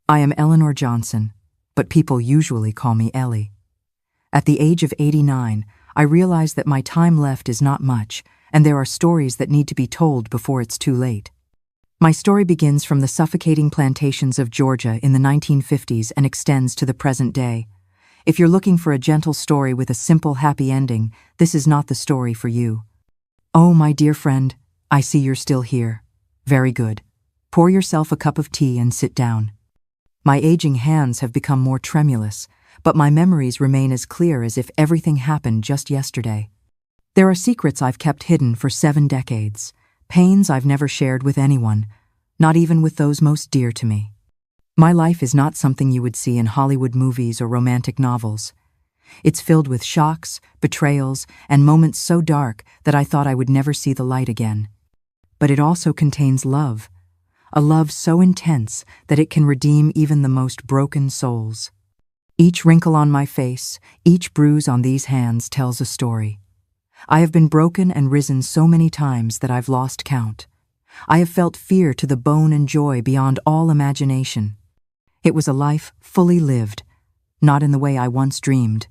I am Eleanor Johnson, but people usually call me Ellie. At the age of 89, I realize that my time left is not much, and there are stories that need to be told before it's too late. My story begins from the suffocating plantations of Georgia in the 1950s and extends to the present day. If you're looking for a gentle story with a simple, happy ending, this is not the story for you. Oh, my dear friend, I see you're still here. Very good. Pour yourself a cup of tea and sit down. My aging hands have become more tremulous, but my memories remain as clear as if everything happened just yesterday. There are secrets I've kept hidden for 7 decades, pains I've never shared with anyone, not even with those most dear to me. My life is not something you would see in Hollywood movies or romantic novels. It's filled with shocks, betrayals, and moments so dark that I thought I would never see the light again. But it also contains love, a love so intense that it can redeem even the most broken souls. Each wrinkle on my face, each bruise on these hands tells a story. I have been broken and risen so many times that I've lost count. I have felt fear to the bone and joy beyond all imagination. It was a life fully lived, not in the way I once dreamed,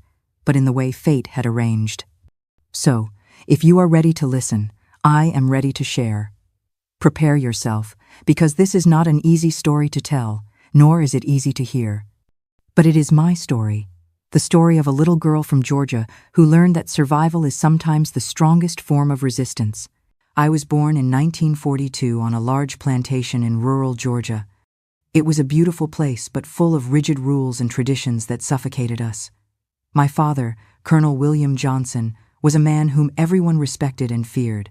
but in the way fate had arranged. So, if you are ready to listen, I am ready to share. Prepare yourself, because this is not an easy story to tell, nor is it easy to hear. But it is my story, the story of a little girl from Georgia who learned that survival is sometimes the strongest form of resistance. I was born in 1942 on a large plantation in rural Georgia. It was a beautiful place, but full of rigid rules and traditions that suffocated us. My father, Colonel William Johnson, was a man whom everyone respected and feared.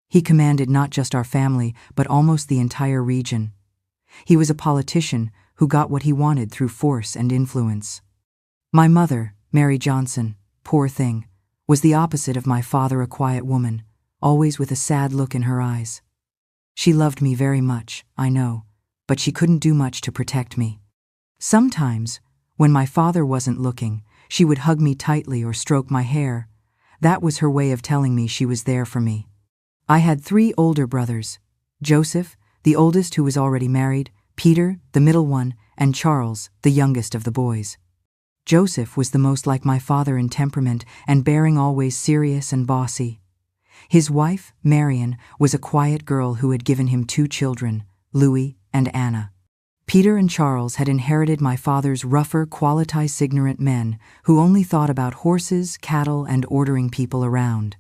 He commanded not just our family, but almost the entire region. He was a politician who got what he wanted through force and influence. My mother, Mary Johnson, poor thing, was the opposite of my father, a quiet woman, always with a sad look in her eyes. She loved me very much, I know, but she couldn't do much to protect me. Sometimes, when my father wasn't looking, she would hug me tightly or stroke my hair. That was her way of telling me she was there for me. I had 3 older brothers: Joseph, the oldest who was already married, Peter, the middle one, and Charles, the youngest of the boys. Joseph was the most like my father in temperament and bearing, always serious and bossy. His wife, Marion, was a quiet girl who had given him 2 children, Louis and Anna. Peter and Charles had inherited my father's rougher, qualities-ignorant men who only thought about horses, cattle, and ordering people around.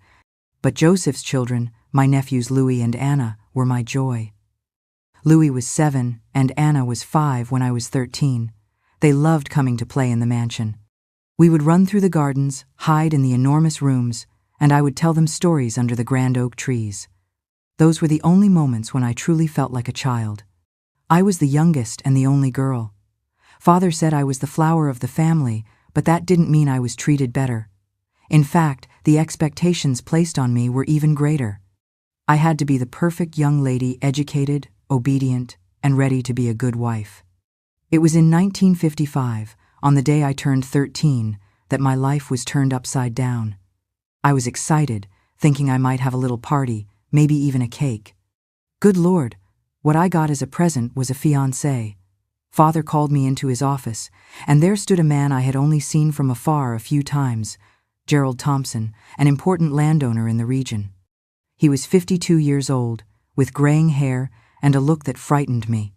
But Joseph's children, my nephews Louis and Anna, were my joy. Louis was 7 and Anna was 5 when I was 13. They loved coming to play in the mansion. We would run through the gardens, hide in the enormous rooms, and I would tell them stories under the grand oak trees. Those were the only moments when I truly felt like a child. I was the youngest and the only girl. Father said I was the flower of the family, but that didn't mean I was treated better. In fact, the expectations placed on me were even greater. I had to be the perfect young lady, educated, obedient, and ready to be a good wife. It was in 1955, on the day I turned 13, that my life was turned upside down. I was excited, thinking I might have a little party, maybe even a cake. Good Lord, what I got as a present was a fiancé. Father called me into his office, and there stood a man I had only seen from afar a few times, Gerald Thompson, an important landowner in the region. He was 52 years old, with graying hair and a look that frightened me.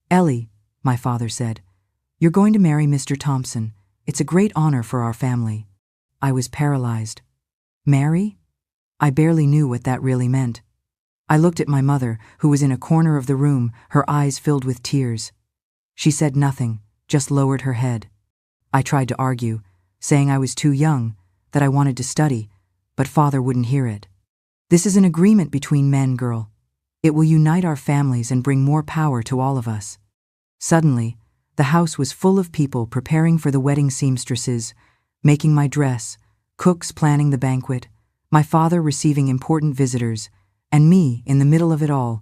"Ellie," my father said, "you're going to marry Mr. Thompson. It's a great honor for our family." I was paralyzed. Marry? I barely knew what that really meant. I looked at my mother, who was in a corner of the room, her eyes filled with tears. She said nothing, just lowered her head. I tried to argue, saying I was too young, that I wanted to study, but Father wouldn't hear it. "This is an agreement between men, girl. It will unite our families and bring more power to all of us." Suddenly, the house was full of people preparing for the wedding, seamstresses making my dress, cooks planning the banquet, my father receiving important visitors, and me in the middle of it all,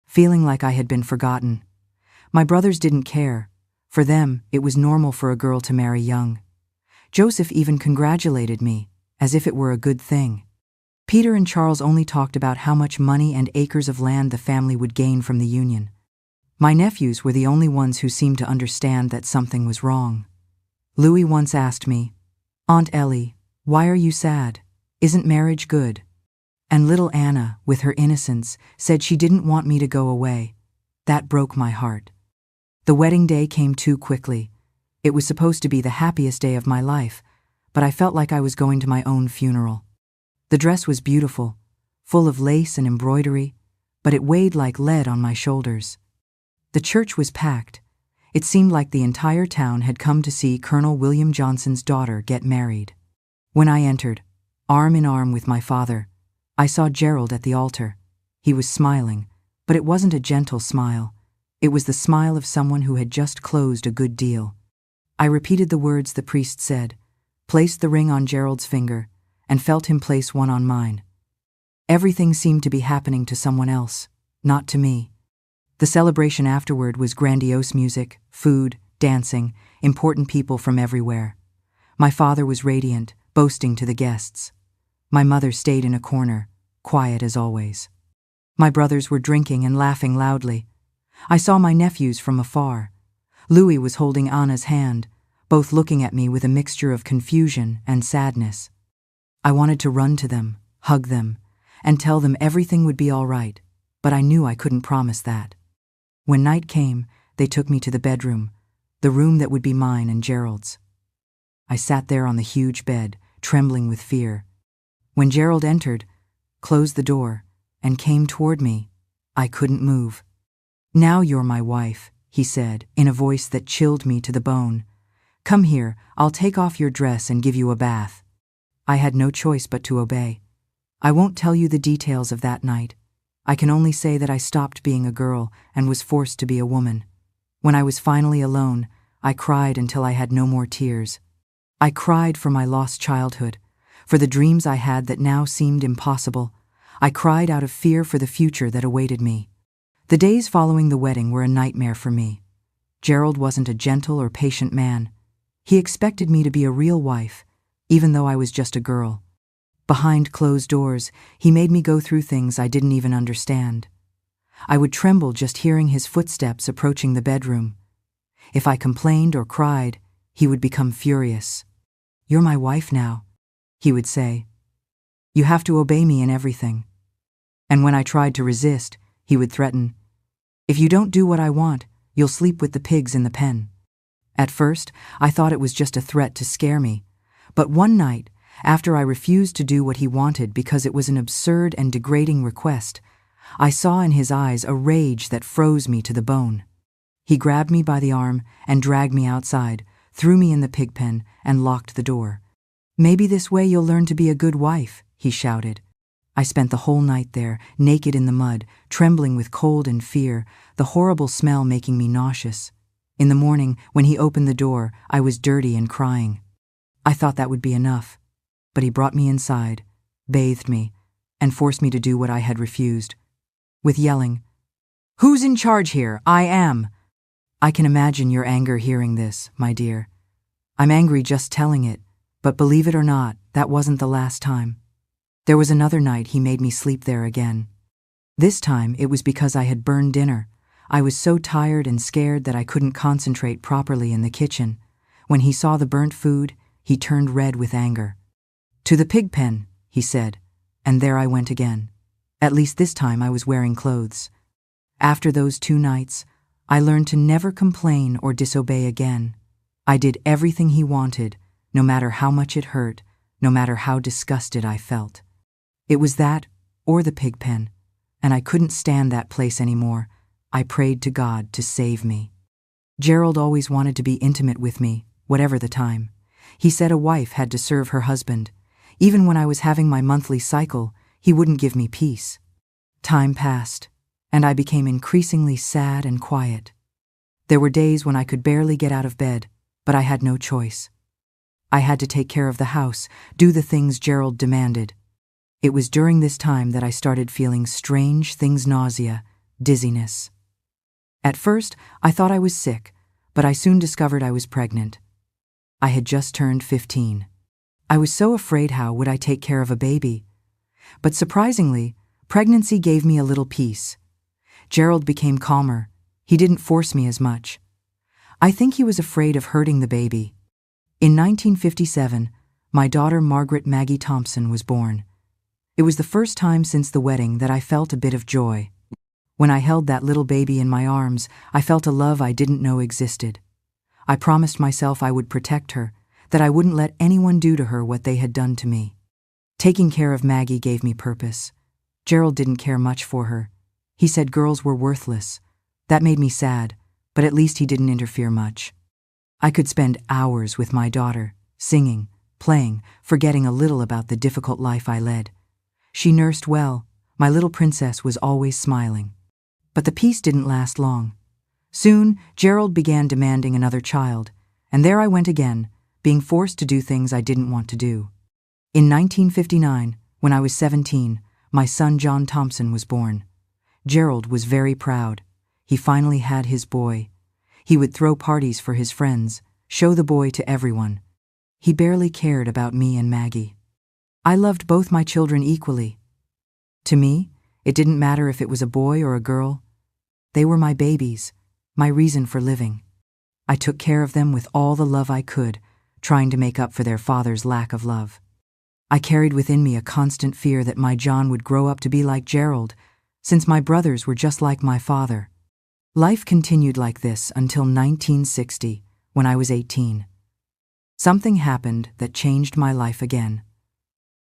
feeling like I had been forgotten. My brothers didn't care. For them, it was normal for a girl to marry young. Joseph even congratulated me, as if it were a good thing. Peter and Charles only talked about how much money and acres of land the family would gain from the union. My nephews were the only ones who seemed to understand that something was wrong. Louis once asked me, "Aunt Ellie, why are you sad? Isn't marriage good?" And little Anna, with her innocence, said she didn't want me to go away. That broke my heart. The wedding day came too quickly. It was supposed to be the happiest day of my life, but I felt like I was going to my own funeral. The dress was beautiful, full of lace and embroidery, but it weighed like lead on my shoulders. The church was packed. It seemed like the entire town had come to see Colonel William Johnson's daughter get married. When I entered, arm in arm with my father, I saw Gerald at the altar. He was smiling, but it wasn't a gentle smile. It was the smile of someone who had just closed a good deal. I repeated the words the priest said, placed the ring on Gerald's finger, and felt him place one on mine. Everything seemed to be happening to someone else, not to me. The celebration afterward was grandiose music, food, dancing, important people from everywhere. My father was radiant, boasting to the guests. My mother stayed in a corner, quiet as always. My brothers were drinking and laughing loudly. I saw my nephews from afar. Louis was holding Anna's hand, both looking at me with a mixture of confusion and sadness. I wanted to run to them, hug them, and tell them everything would be all right, but I knew I couldn't promise that. When night came, they took me to the bedroom, the room that would be mine and Gerald's. I sat there on the huge bed, trembling with fear. When Gerald entered, closed the door, and came toward me, I couldn't move. "Now you're my wife," he said, in a voice that chilled me to the bone. "Come here, I'll take off your dress and give you a bath." I had no choice but to obey. I won't tell you the details of that night. I can only say that I stopped being a girl and was forced to be a woman. When I was finally alone, I cried until I had no more tears. I cried for my lost childhood, for the dreams I had that now seemed impossible. I cried out of fear for the future that awaited me. The days following the wedding were a nightmare for me. Gerald wasn't a gentle or patient man. He expected me to be a real wife, even though I was just a girl. Behind closed doors, he made me go through things I didn't even understand. I would tremble just hearing his footsteps approaching the bedroom. If I complained or cried, he would become furious. "You're my wife now," he would say. "You have to obey me in everything." And when I tried to resist, he would threaten, "If you don't do what I want, you'll sleep with the pigs in the pen." At first, I thought it was just a threat to scare me, but one night, after I refused to do what he wanted because it was an absurd and degrading request, I saw in his eyes a rage that froze me to the bone. He grabbed me by the arm and dragged me outside, threw me in the pig pen, and locked the door. "Maybe this way you'll learn to be a good wife," he shouted. I spent the whole night there, naked in the mud, trembling with cold and fear, the horrible smell making me nauseous. In the morning, when he opened the door, I was dirty and crying. I thought that would be enough. But he brought me inside, bathed me, and forced me to do what I had refused. With yelling, "Who's in charge here? I am!" I can imagine your anger hearing this, my dear. I'm angry just telling it, but believe it or not, that wasn't the last time. There was another night he made me sleep there again. This time it was because I had burned dinner. I was so tired and scared that I couldn't concentrate properly in the kitchen. When he saw the burnt food, he turned red with anger. "To the pig pen," he said, and there I went again. At least this time I was wearing clothes. After those 2 nights, I learned to never complain or disobey again. I did everything he wanted, no matter how much it hurt, no matter how disgusted I felt. It was that or the pig pen, and I couldn't stand that place anymore. I prayed to God to save me. Gerald always wanted to be intimate with me, whatever the time. He said a wife had to serve her husband. Even when I was having my monthly cycle, he wouldn't give me peace. Time passed, and I became increasingly sad and quiet. There were days when I could barely get out of bed, but I had no choice. I had to take care of the house, do the things Gerald demanded. It was during this time that I started feeling strange things: nausea, dizziness. At first, I thought I was sick, but I soon discovered I was pregnant. I had just turned 15. I was so afraid how would I take care of a baby. But surprisingly, pregnancy gave me a little peace. Gerald became calmer. He didn't force me as much. I think he was afraid of hurting the baby. In 1957, my daughter Margaret Maggie Thompson was born. It was the first time since the wedding that I felt a bit of joy. When I held that little baby in my arms, I felt a love I didn't know existed. I promised myself I would protect her, that I wouldn't let anyone do to her what they had done to me. Taking care of Maggie gave me purpose. Gerald didn't care much for her. He said girls were worthless. That made me sad, but at least he didn't interfere much. I could spend hours with my daughter, singing, playing, forgetting a little about the difficult life I led. She nursed well. My little princess was always smiling. But the peace didn't last long. Soon, Gerald began demanding another child, and there I went again, being forced to do things I didn't want to do. In 1959, when I was 17, my son John Thompson was born. Gerald was very proud. He finally had his boy. He would throw parties for his friends, show the boy to everyone. He barely cared about me and Maggie. I loved both my children equally. To me, it didn't matter if it was a boy or a girl. They were my babies, my reason for living. I took care of them with all the love I could, trying to make up for their father's lack of love. I carried within me a constant fear that my John would grow up to be like Gerald, since my brothers were just like my father. Life continued like this until 1960, when I was 18. Something happened that changed my life again.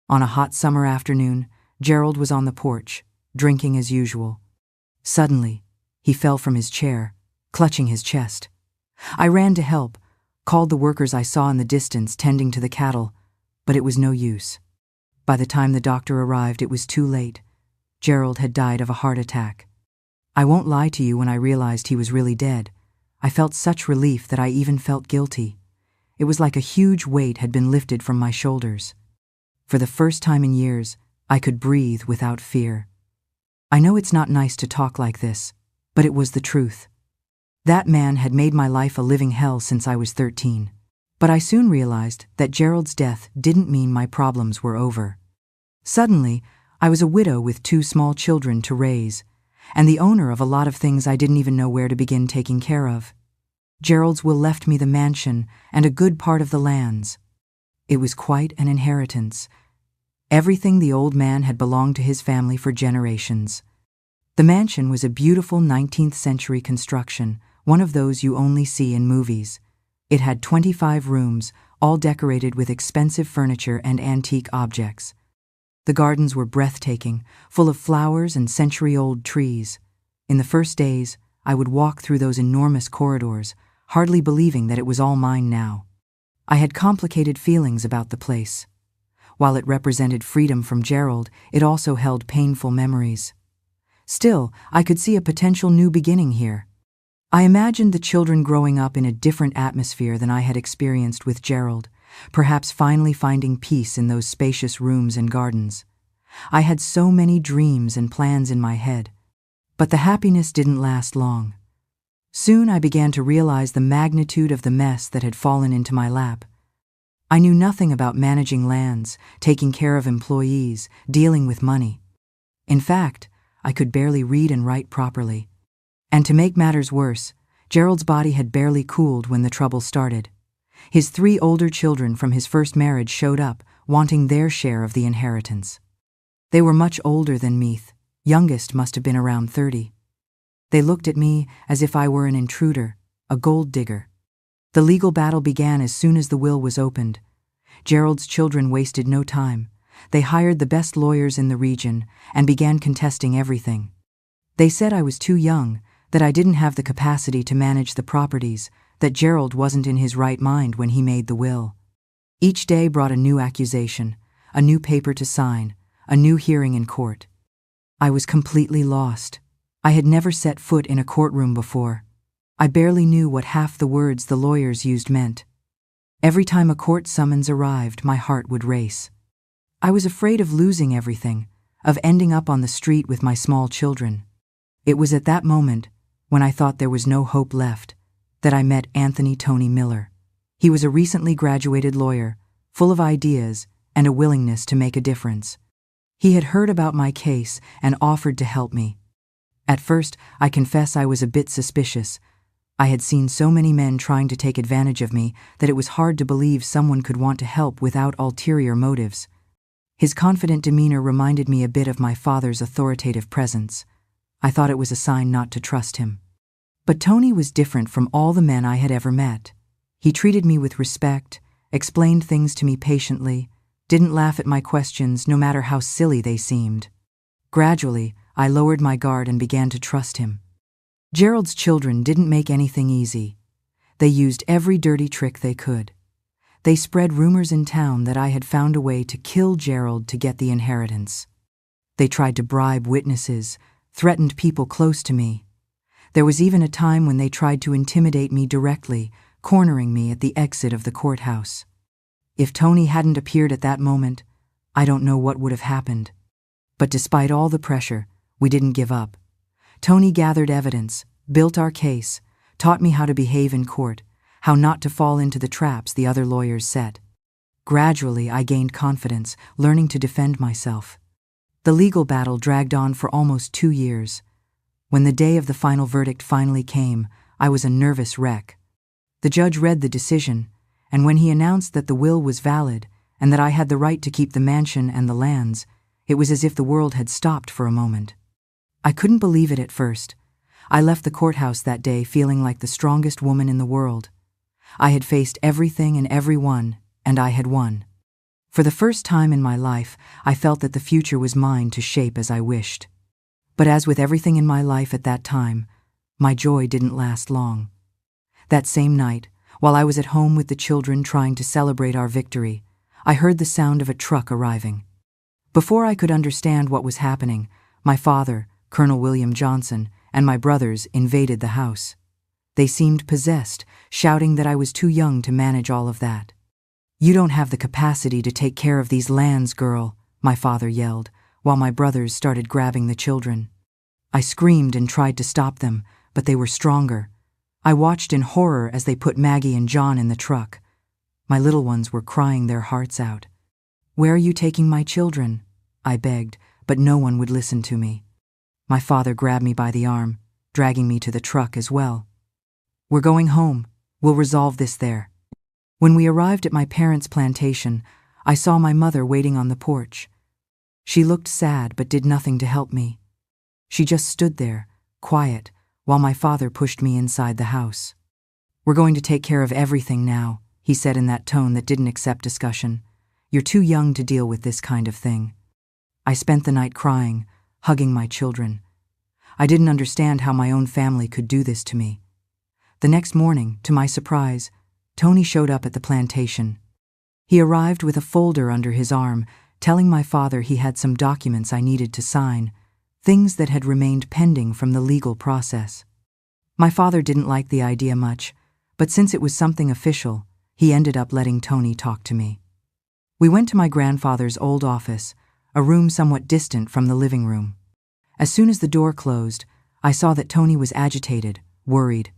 On a hot summer afternoon, Gerald was on the porch, drinking as usual. Suddenly, he fell from his chair, clutching his chest. I ran to help, called the workers I saw in the distance tending to the cattle, but it was no use. By the time the doctor arrived, it was too late. Gerald had died of a heart attack. I won't lie to you, when I realized he was really dead, I felt such relief that I even felt guilty. It was like a huge weight had been lifted from my shoulders. For the first time in years, I could breathe without fear. I know it's not nice to talk like this, but it was the truth. That man had made my life a living hell since I was 13. But I soon realized that Gerald's death didn't mean my problems were over. Suddenly, I was a widow with 2 small children to raise, and the owner of a lot of things I didn't even know where to begin taking care of. Gerald's will left me the mansion and a good part of the lands. It was quite an inheritance. Everything the old man had belonged to his family for generations. The mansion was a beautiful 19th century construction, one of those you only see in movies. It had 25 rooms, all decorated with expensive furniture and antique objects. The gardens were breathtaking, full of flowers and century-old trees. In the first days, I would walk through those enormous corridors, hardly believing that it was all mine now. I had complicated feelings about the place. While it represented freedom from Gerald, it also held painful memories. Still, I could see a potential new beginning here. I imagined the children growing up in a different atmosphere than I had experienced with Gerald, perhaps finally finding peace in those spacious rooms and gardens. I had so many dreams and plans in my head, but the happiness didn't last long. Soon I began to realize the magnitude of the mess that had fallen into my lap. I knew nothing about managing lands, taking care of employees, dealing with money. In fact, I could barely read and write properly. And to make matters worse, Gerald's body had barely cooled when the trouble started. His 3 older children from his first marriage showed up, wanting their share of the inheritance. They were much older than Meath. Youngest must have been around 30. They looked at me as if I were an intruder, a gold digger. The legal battle began as soon as the will was opened. Gerald's children wasted no time. They hired the best lawyers in the region and began contesting everything. They said I was too young, that I didn't have the capacity to manage the properties, that Gerald wasn't in his right mind when he made the will. Each day brought a new accusation, a new paper to sign, a new hearing in court. I was completely lost. I had never set foot in a courtroom before. I barely knew what half the words the lawyers used meant. Every time a court summons arrived, my heart would race. I was afraid of losing everything, of ending up on the street with my small children. It was at that moment, when I thought there was no hope left, that I met Anthony Tony Miller. He was a recently graduated lawyer, full of ideas and a willingness to make a difference. He had heard about my case and offered to help me. At first, I confess I was a bit suspicious. I had seen so many men trying to take advantage of me that it was hard to believe someone could want to help without ulterior motives. His confident demeanor reminded me a bit of my father's authoritative presence. I thought it was a sign not to trust him. But Tony was different from all the men I had ever met. He treated me with respect, explained things to me patiently, didn't laugh at my questions no matter how silly they seemed. Gradually, I lowered my guard and began to trust him. Gerald's children didn't make anything easy. They used every dirty trick they could. They spread rumors in town that I had found a way to kill Gerald to get the inheritance. They tried to bribe witnesses, threatened people close to me. There was even a time when they tried to intimidate me directly, cornering me at the exit of the courthouse. If Tony hadn't appeared at that moment, I don't know what would have happened. But despite all the pressure, we didn't give up. Tony gathered evidence, built our case, taught me how to behave in court, how not to fall into the traps the other lawyers set. Gradually, I gained confidence, learning to defend myself. The legal battle dragged on for almost 2 years. When the day of the final verdict finally came, I was a nervous wreck. The judge read the decision, and when he announced that the will was valid and that I had the right to keep the mansion and the lands, it was as if the world had stopped for a moment. I couldn't believe it at first. I left the courthouse that day feeling like the strongest woman in the world. I had faced everything and everyone, and I had won. For the first time in my life, I felt that the future was mine to shape as I wished. But as with everything in my life at that time, my joy didn't last long. That same night, while I was at home with the children trying to celebrate our victory, I heard the sound of a truck arriving. Before I could understand what was happening, my father, Colonel William Johnson, and my brothers invaded the house. They seemed possessed, shouting that I was too young to manage all of that. "You don't have the capacity to take care of these lands, girl," my father yelled, while my brothers started grabbing the children. I screamed and tried to stop them, but they were stronger. I watched in horror as they put Maggie and John in the truck. My little ones were crying their hearts out. "Where are you taking my children?" I begged, but no one would listen to me. My father grabbed me by the arm, dragging me to the truck as well. "We're going home. We'll resolve this there." When we arrived at my parents' plantation, I saw my mother waiting on the porch. She looked sad but did nothing to help me. She just stood there, quiet, while my father pushed me inside the house. "We're going to take care of everything now," he said in that tone that didn't accept discussion. "You're too young to deal with this kind of thing." I spent the night crying, hugging my children. I didn't understand how my own family could do this to me. The next morning, to my surprise, Tony showed up at the plantation. He arrived with a folder under his arm, telling my father he had some documents I needed to sign, things that had remained pending from the legal process. My father didn't like the idea much, but since it was something official, he ended up letting Tony talk to me. We went to my grandfather's old office, a room somewhat distant from the living room. As soon as the door closed, I saw that Tony was agitated, worried.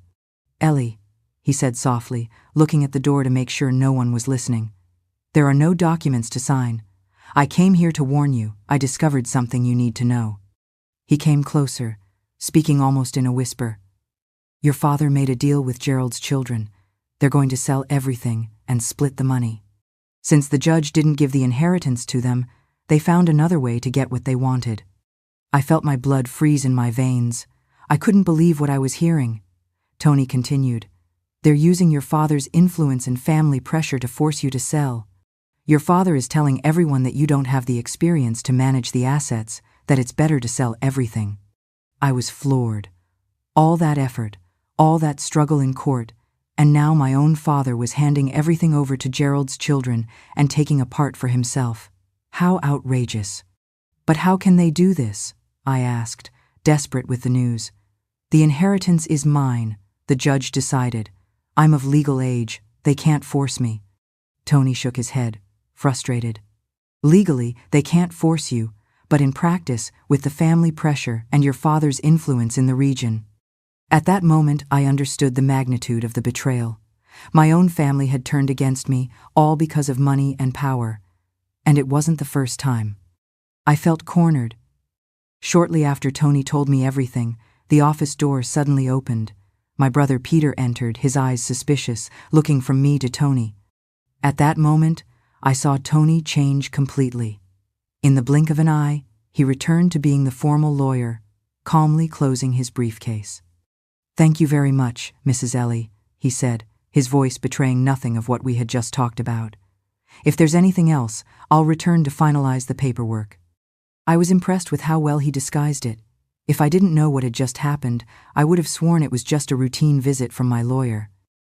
"Ellie," he said softly, looking at the door to make sure no one was listening. "There are no documents to sign. I came here to warn you. I discovered something you need to know." He came closer, speaking almost in a whisper. "Your father made a deal with Gerald's children. They're going to sell everything and split the money. Since the judge didn't give the inheritance to them, they found another way to get what they wanted." I felt my blood freeze in my veins. I couldn't believe what I was hearing. Tony continued, "They're using your father's influence and family pressure to force you to sell. Your father is telling everyone that you don't have the experience to manage the assets, that it's better to sell everything." I was floored. All that effort, all that struggle in court, and now my own father was handing everything over to Gerald's children and taking a part for himself. How outrageous. "But how can they do this?" I asked, desperate with the news. "The inheritance is mine," the judge decided. "I'm of legal age. They can't force me." Tony shook his head, frustrated. "Legally, they can't force you, but in practice, with the family pressure and your father's influence in the region." At that moment, I understood the magnitude of the betrayal. My own family had turned against me, all because of money and power. And it wasn't the first time. I felt cornered. Shortly after Tony told me everything, the office door suddenly opened. My brother Peter entered, his eyes suspicious, looking from me to Tony. At that moment, I saw Tony change completely. In the blink of an eye, he returned to being the formal lawyer, calmly closing his briefcase. "Thank you very much, Mrs. Ellie," he said, his voice betraying nothing of what we had just talked about. "If there's anything else, I'll return to finalize the paperwork." I was impressed with how well he disguised it. If I didn't know what had just happened, I would have sworn it was just a routine visit from my lawyer.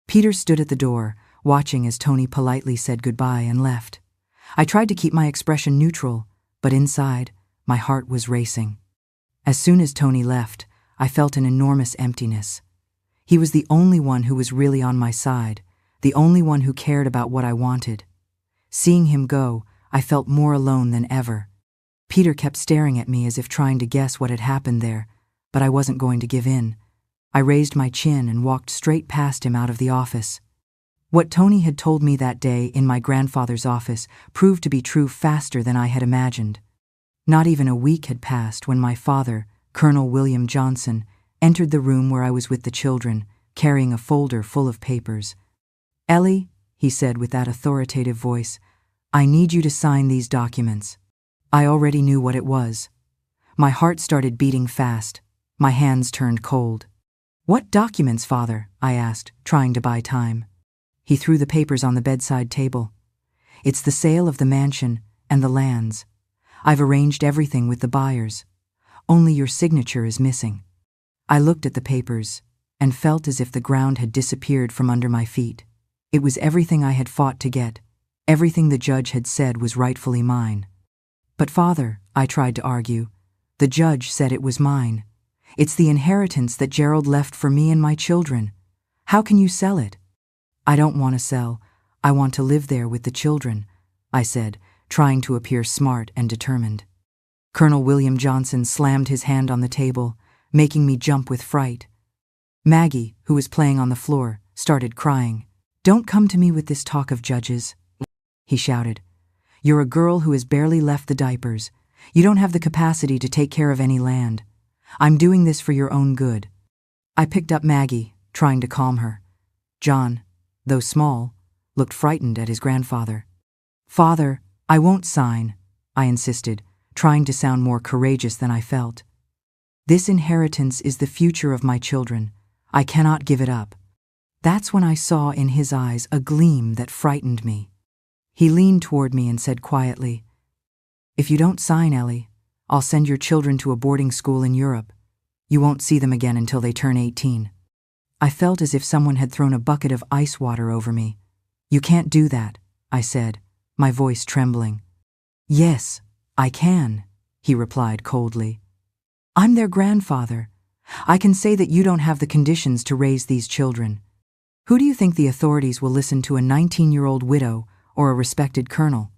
Peter stood at the door, watching as Tony politely said goodbye and left. I tried to keep my expression neutral, but inside, my heart was racing. As soon as Tony left, I felt an enormous emptiness. He was the only one who was really on my side, the only one who cared about what I wanted. Seeing him go, I felt more alone than ever. Peter kept staring at me as if trying to guess what had happened there, but I wasn't going to give in. I raised my chin and walked straight past him out of the office. What Tony had told me that day in my grandfather's office proved to be true faster than I had imagined. Not even a week had passed when my father, Colonel William Johnson, entered the room where I was with the children, carrying a folder full of papers. "Ellie," he said with that authoritative voice, "I need you to sign these documents." I already knew what it was. My heart started beating fast. My hands turned cold. "What documents, Father?" I asked, trying to buy time. He threw the papers on the bedside table. "It's the sale of the mansion and the lands. I've arranged everything with the buyers. Only your signature is missing." I looked at the papers and felt as if the ground had disappeared from under my feet. It was everything I had fought to get. Everything the judge had said was rightfully mine. "But Father," I tried to argue, "the judge said it was mine. It's the inheritance that Gerald left for me and my children. How can you sell it?" "I don't want to sell. I want to live there with the children," I said, trying to appear smart and determined. Colonel William Johnson slammed his hand on the table, making me jump with fright. Maggie, who was playing on the floor, started crying. "Don't come to me with this talk of judges," he shouted. "You're a girl who has barely left the diapers. You don't have the capacity to take care of any land. I'm doing this for your own good." I picked up Maggie, trying to calm her. John, though small, looked frightened at his grandfather. "Father, I won't sign," I insisted, trying to sound more courageous than I felt. "This inheritance is the future of my children. I cannot give it up." That's when I saw in his eyes a gleam that frightened me. He leaned toward me and said quietly, "If you don't sign, Ellie, I'll send your children to a boarding school in Europe. You won't see them again until they turn 18. I felt as if someone had thrown a bucket of ice water over me. "You can't do that," I said, my voice trembling. "Yes, I can," he replied coldly. "I'm their grandfather. I can say that you don't have the conditions to raise these children. Who do you think the authorities will listen to, a 19-year-old widow or a respected colonel?"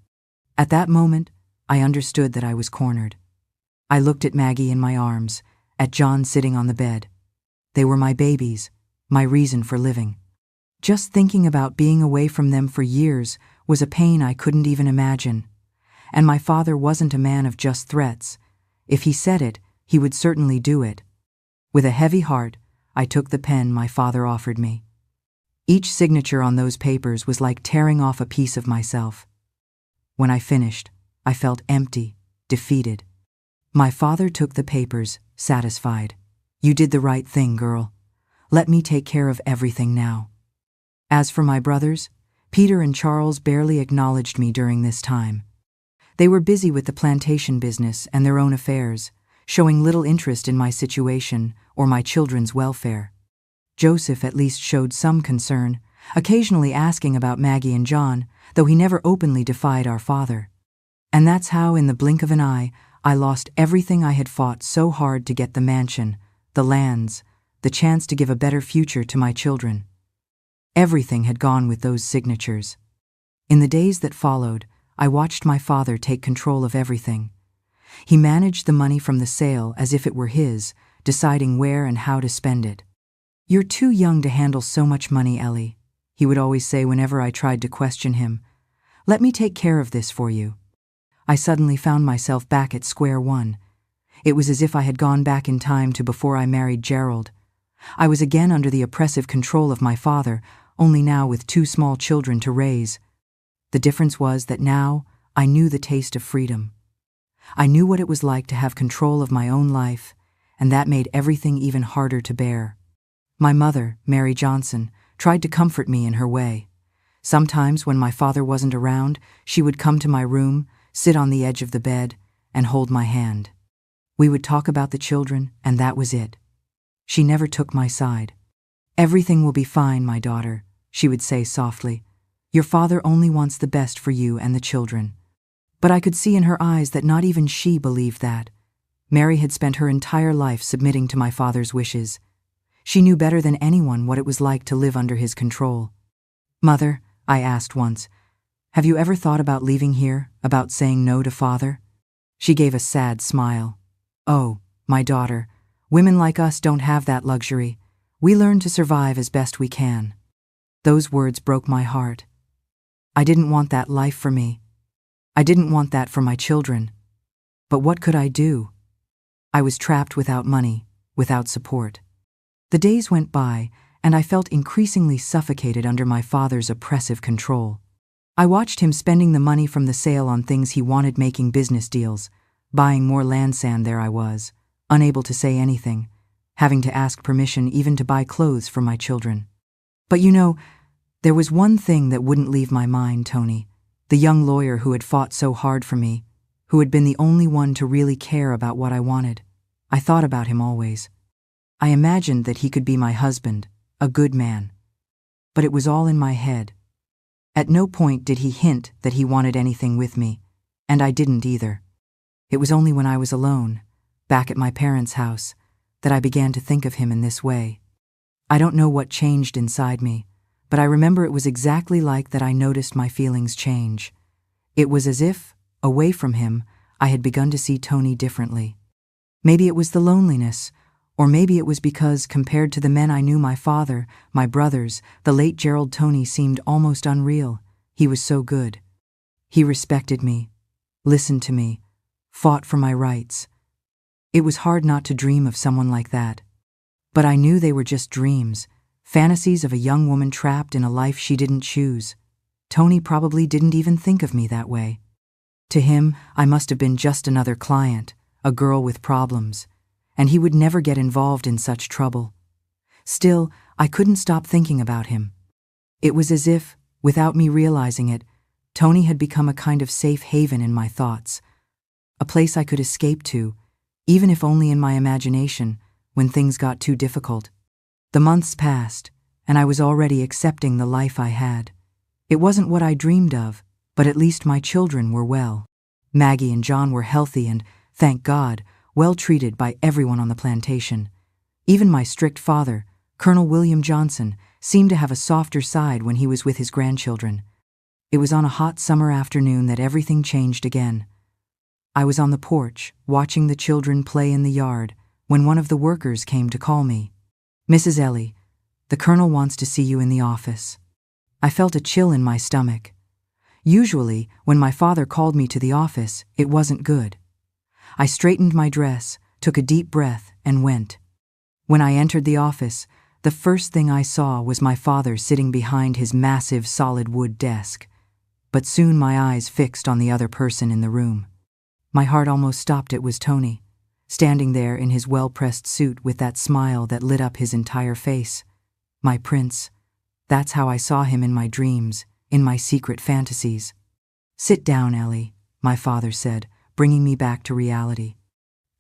At that moment, I understood that I was cornered. I looked at Maggie in my arms, at John sitting on the bed. They were my babies, my reason for living. Just thinking about being away from them for years was a pain I couldn't even imagine. And my father wasn't a man of just threats. If he said it, he would certainly do it. With a heavy heart, I took the pen my father offered me. Each signature on those papers was like tearing off a piece of myself. When I finished, I felt empty, defeated. My father took the papers, satisfied. "You did the right thing, girl. Let me take care of everything now." As for my brothers, Peter and Charles barely acknowledged me during this time. They were busy with the plantation business and their own affairs, showing little interest in my situation or my children's welfare. Joseph at least showed some concern, occasionally asking about Maggie and John, though he never openly defied our father. And that's how, in the blink of an eye, I lost everything I had fought so hard to get: the mansion, the lands, the chance to give a better future to my children. Everything had gone with those signatures. In the days that followed, I watched my father take control of everything. He managed the money from the sale as if it were his, deciding where and how to spend it. "You're too young to handle so much money, Ellie," he would always say whenever I tried to question him. "Let me take care of this for you." I suddenly found myself back at square one. It was as if I had gone back in time to before I married Gerald. I was again under the oppressive control of my father, only now with 2 small children to raise. The difference was that now I knew the taste of freedom. I knew what it was like to have control of my own life, and that made everything even harder to bear. My mother, Mary Johnson, tried to comfort me in her way. Sometimes when my father wasn't around, she would come to my room, sit on the edge of the bed, and hold my hand. We would talk about the children, and that was it. She never took my side. "Everything will be fine, my daughter," she would say softly. "Your father only wants the best for you and the children." But I could see in her eyes that not even she believed that. Mary had spent her entire life submitting to my father's wishes. She knew better than anyone what it was like to live under his control. "Mother," I asked once, "have you ever thought about leaving here, about saying no to father?" She gave a sad smile. "Oh, my daughter, women like us don't have that luxury. We learn to survive as best we can." Those words broke my heart. I didn't want that life for me. I didn't want that for my children. But what could I do? I was trapped without money, without support. The days went by, and I felt increasingly suffocated under my father's oppressive control. I watched him spending the money from the sale on things he wanted, making business deals, buying more land sand. There I was, unable to say anything, having to ask permission even to buy clothes for my children. But there was one thing that wouldn't leave my mind, Tony, the young lawyer who had fought so hard for me, who had been the only one to really care about what I wanted. I thought about him always. I imagined that he could be my husband, a good man. But it was all in my head. At no point did he hint that he wanted anything with me, and I didn't either. It was only when I was alone, back at my parents' house, that I began to think of him in this way. I don't know what changed inside me, but I remember it was exactly like that. I noticed my feelings change. It was as if, away from him, I had begun to see Tony differently. Maybe it was the loneliness, or maybe it was because, compared to the men I knew, my father, my brothers, the late Gerald, Tony seemed almost unreal. He was so good. He respected me, listened to me, fought for my rights. It was hard not to dream of someone like that. But I knew they were just dreams, fantasies of a young woman trapped in a life she didn't choose. Tony probably didn't even think of me that way. To him, I must have been just another client, a girl with problems, and he would never get involved in such trouble. Still, I couldn't stop thinking about him. It was as if, without me realizing it, Tony had become a kind of safe haven in my thoughts, a place I could escape to, even if only in my imagination, when things got too difficult. The months passed, and I was already accepting the life I had. It wasn't what I dreamed of, but at least my children were well. Maggie and John were healthy and, thank God, well treated by everyone on the plantation. Even my strict father, Colonel William Johnson, seemed to have a softer side when he was with his grandchildren. It was on a hot summer afternoon that everything changed again. I was on the porch, watching the children play in the yard, when one of the workers came to call me. "Mrs. Ellie, the Colonel wants to see you in the office." I felt a chill in my stomach. Usually, when my father called me to the office, it wasn't good. I straightened my dress, took a deep breath, and went. When I entered the office, the first thing I saw was my father sitting behind his massive solid wood desk. But soon my eyes fixed on the other person in the room. My heart almost stopped. It was Tony, standing there in his well-pressed suit with that smile that lit up his entire face. My prince. That's how I saw him in my dreams, in my secret fantasies. "Sit down, Ellie," my father said, bringing me back to reality.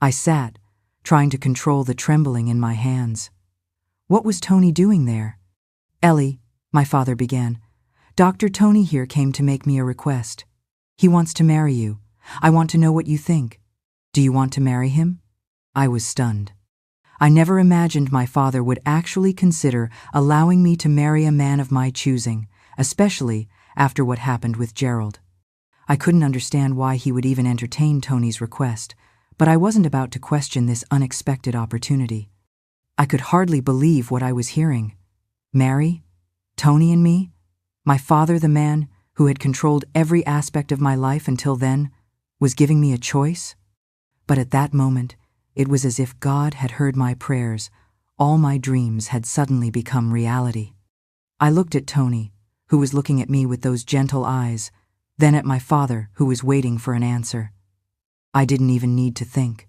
I sat, trying to control the trembling in my hands. What was Tony doing there? "Ellie," my father began, "Dr. Tony here came to make me a request. He wants to marry you. I want to know what you think. Do you want to marry him?" I was stunned. I never imagined my father would actually consider allowing me to marry a man of my choosing, especially after what happened with Gerald. I couldn't understand why he would even entertain Tony's request, but I wasn't about to question this unexpected opportunity. I could hardly believe what I was hearing. Marry? Tony and me? My father, the man who had controlled every aspect of my life until then, was giving me a choice? But at that moment, It was as if God had heard my prayers. All my dreams had suddenly become reality. I looked at Tony, who was looking at me with those gentle eyes, then at my father, who was waiting for an answer. I didn't even need to think.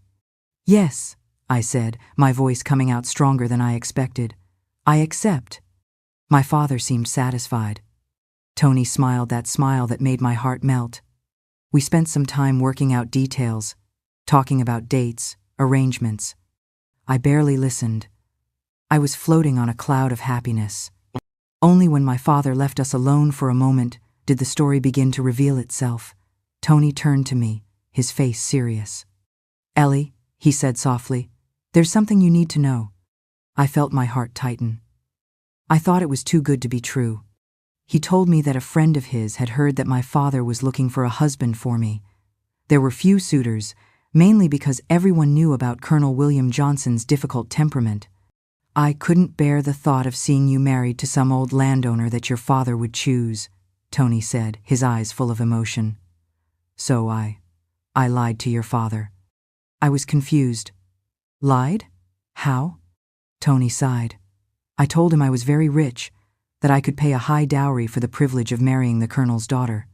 "Yes," I said, my voice coming out stronger than I expected. "I accept." My father seemed satisfied. Tony smiled that smile that made my heart melt. We spent some time working out details, talking about dates, arrangements. I barely listened. I was floating on a cloud of happiness. Only when my father left us alone for a moment did the story begin to reveal itself. Tony turned to me, his face serious. "Ellie," he said softly, "there's something you need to know." I felt my heart tighten. I thought it was too good to be true. He told me that a friend of his had heard that my father was looking for a husband for me. There were few suitors, mainly because everyone knew about Colonel William Johnson's difficult temperament. "I couldn't bear the thought of seeing you married to some old landowner that your father would choose," Tony said, his eyes full of emotion. "So I lied to your father." I was confused. "Lied? How?" Tony sighed. "I told him I was very rich, that I could pay a high dowry for the privilege of marrying the colonel's daughter."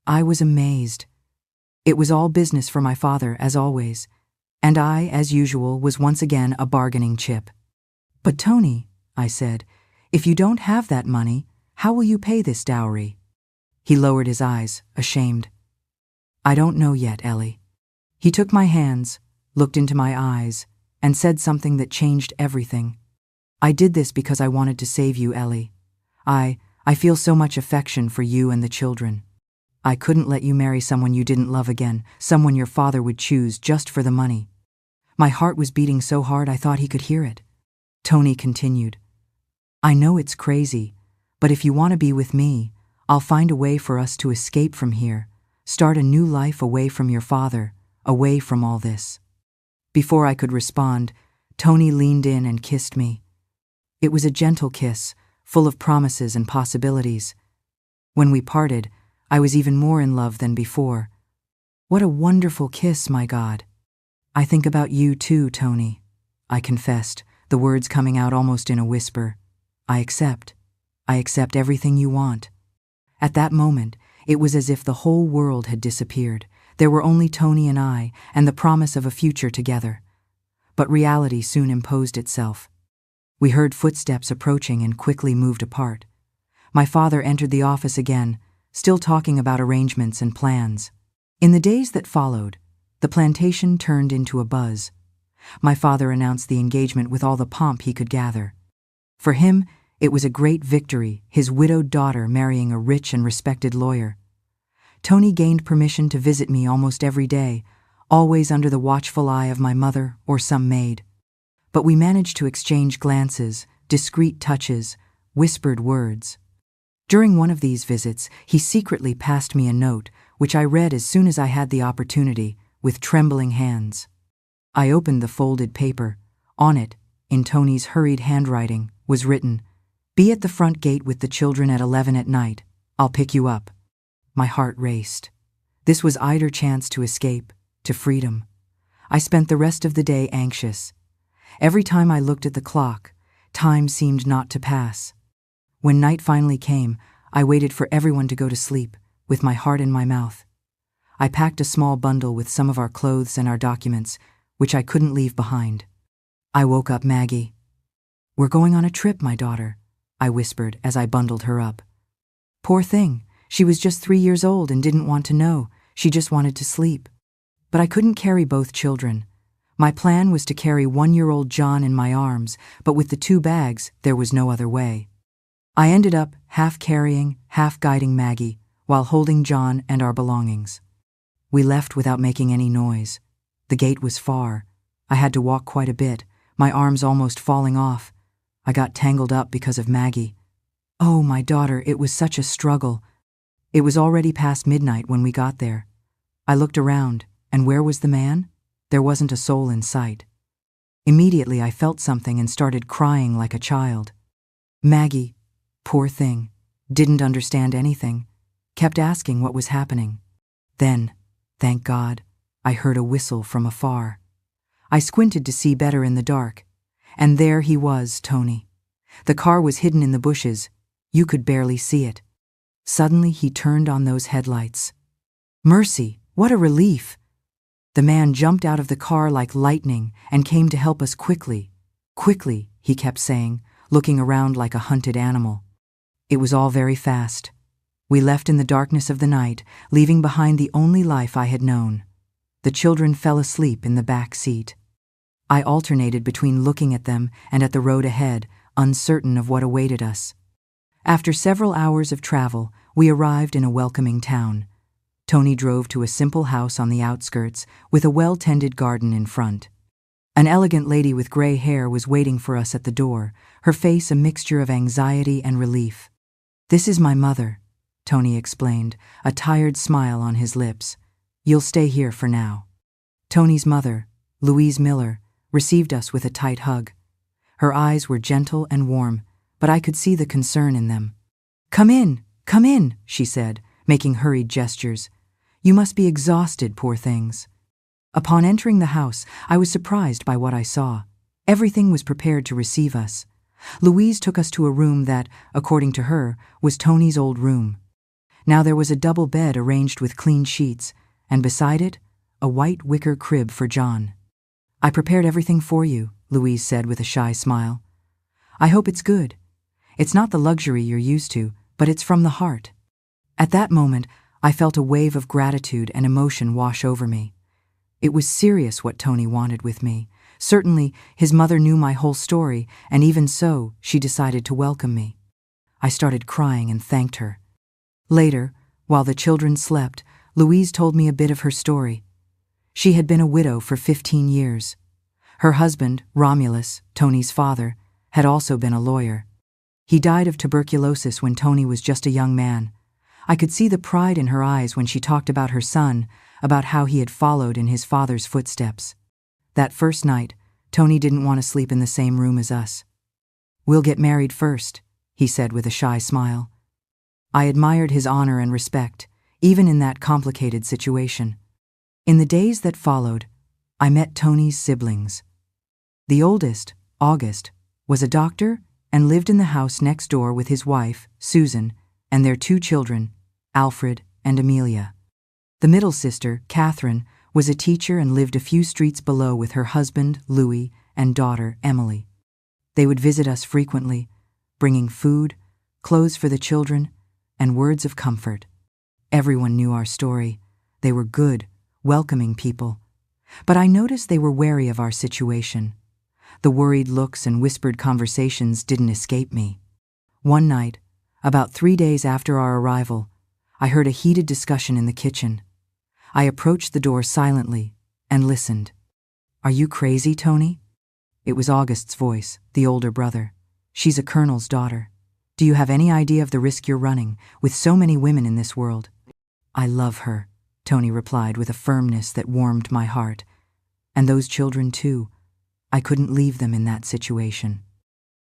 I was amazed. It was all business for my father, as always, and I, as usual, was once again a bargaining chip. "But Tony," I said, "if you don't have that money, how will you pay this dowry?" He lowered his eyes, ashamed. "I don't know yet, Ellie." He took my hands, looked into my eyes, and said something that changed everything. "I did this because I wanted to save you, Ellie. I feel so much affection for you and the children. I couldn't let you marry someone you didn't love again, someone your father would choose just for the money." My heart was beating so hard I thought he could hear it. Tony continued, "I know it's crazy, but if you want to be with me, I'll find a way for us to escape from here, start a new life away from your father, away from all this." Before I could respond, Tony leaned in and kissed me. It was a gentle kiss, full of promises and possibilities. When we parted, I was even more in love than before. What a wonderful kiss, my God. "I think about you too, Tony," I confessed, the words coming out almost in a whisper. I accept everything you want." At that moment, it was as if the whole world had disappeared. There were only Tony and I, and the promise of a future together. But reality soon imposed itself. We heard footsteps approaching and quickly moved apart. My father entered the office again, still talking about arrangements and plans. In the days that followed, the plantation turned into a buzz. My father announced the engagement with all the pomp he could gather. For him, it was a great victory, his widowed daughter marrying a rich and respected lawyer. Tony gained permission to visit me almost every day, always under the watchful eye of my mother or some maid. But we managed to exchange glances, discreet touches, whispered words. During one of these visits, he secretly passed me a note, which I read as soon as I had the opportunity, with trembling hands. I opened the folded paper. On it, in Tony's hurried handwriting, was written, "Be at the front gate with the children at 11 at night. I'll pick you up." My heart raced. This was either chance to escape, to freedom. I spent the rest of the day anxious. Every time I looked at the clock, time seemed not to pass. When night finally came, I waited for everyone to go to sleep, with my heart in my mouth. I packed a small bundle with some of our clothes and our documents, which I couldn't leave behind. I woke up Maggie. "We're going on a trip, my daughter," I whispered as I bundled her up. Poor thing, she was just 3 years old and didn't want to know. She just wanted to sleep. But I couldn't carry both children. My plan was to carry 1-year-old John in my arms, but with the 2 bags, there was no other way. I ended up half carrying, half guiding Maggie, while holding John and our belongings. We left without making any noise. The gate was far. I had to walk quite a bit, my arms almost falling off. I got tangled up because of Maggie. Oh, my daughter, it was such a struggle. It was already past midnight when we got there. I looked around, and where was the man? There wasn't a soul in sight. Immediately I felt something and started crying like a child. Maggie, poor thing, didn't understand anything, kept asking what was happening. Then, thank God, I heard a whistle from afar. I squinted to see better in the dark. And there he was, Tony. The car was hidden in the bushes. You could barely see it. Suddenly he turned on those headlights. Mercy, what a relief! The man jumped out of the car like lightning and came to help us quickly. Quickly, he kept saying, looking around like a hunted animal. It was all very fast. We left in the darkness of the night, leaving behind the only life I had known. The children fell asleep in the back seat. I alternated between looking at them and at the road ahead, uncertain of what awaited us. After several hours of travel, we arrived in a welcoming town. Tony drove to a simple house on the outskirts with a well-tended garden in front. An elegant lady with gray hair was waiting for us at the door, her face a mixture of anxiety and relief. "This is my mother," Tony explained, a tired smile on his lips. "You'll stay here for now." Tony's mother, Louise Miller, received us with a tight hug. Her eyes were gentle and warm, but I could see the concern in them. Come in," she said, making hurried gestures. "You must be exhausted, poor things." Upon entering the house, I was surprised by what I saw. Everything was prepared to receive us. Louise took us to a room that, according to her, was Tony's old room. Now there was a double bed arranged with clean sheets, and beside it, a white wicker crib for John. "I prepared everything for you," Louise said with a shy smile. "I hope it's good. It's not the luxury you're used to, but it's from the heart." At that moment, I felt a wave of gratitude and emotion wash over me. It was serious what Tony wanted with me. Certainly, his mother knew my whole story, and even so, she decided to welcome me. I started crying and thanked her. Later, while the children slept, Louise told me a bit of her story. She had been a widow for 15 years. Her husband, Romulus, Tony's father, had also been a lawyer. He died of tuberculosis when Tony was just a young man. I could see the pride in her eyes when she talked about her son, about how he had followed in his father's footsteps. That first night, Tony didn't want to sleep in the same room as us. "We'll get married first," he said with a shy smile. I admired his honor and respect, even in that complicated situation. In the days that followed, I met Tony's siblings. The oldest, August, was a doctor and lived in the house next door with his wife, Susan, and their 2 children, Alfred and Amelia. The middle sister, Catherine, was a teacher and lived a few streets below with her husband, Louis, and daughter, Emily. They would visit us frequently, bringing food, clothes for the children, and words of comfort. Everyone knew our story. They were good, welcoming people. But I noticed they were wary of our situation. The worried looks and whispered conversations didn't escape me. One night, about 3 days after our arrival, I heard a heated discussion in the kitchen. I approached the door silently and listened. "Are you crazy, Tony?" It was August's voice, the older brother. "She's a colonel's daughter. Do you have any idea of the risk you're running, with so many women in this world?" "I love her," Tony replied with a firmness that warmed my heart. "And those children, too. I couldn't leave them in that situation."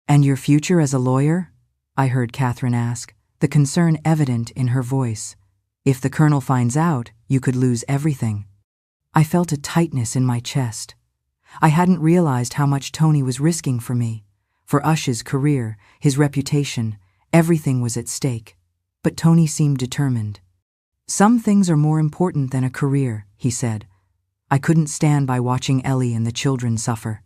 "And your future as a lawyer?" I heard Catherine ask, the concern evident in her voice. "If the colonel finds out, you could lose everything." I felt a tightness in my chest. I hadn't realized how much Tony was risking for me. For Ush's career, his reputation, everything was at stake. But Tony seemed determined. "Some things are more important than a career," he said. I couldn't stand by watching Ellie and the children suffer.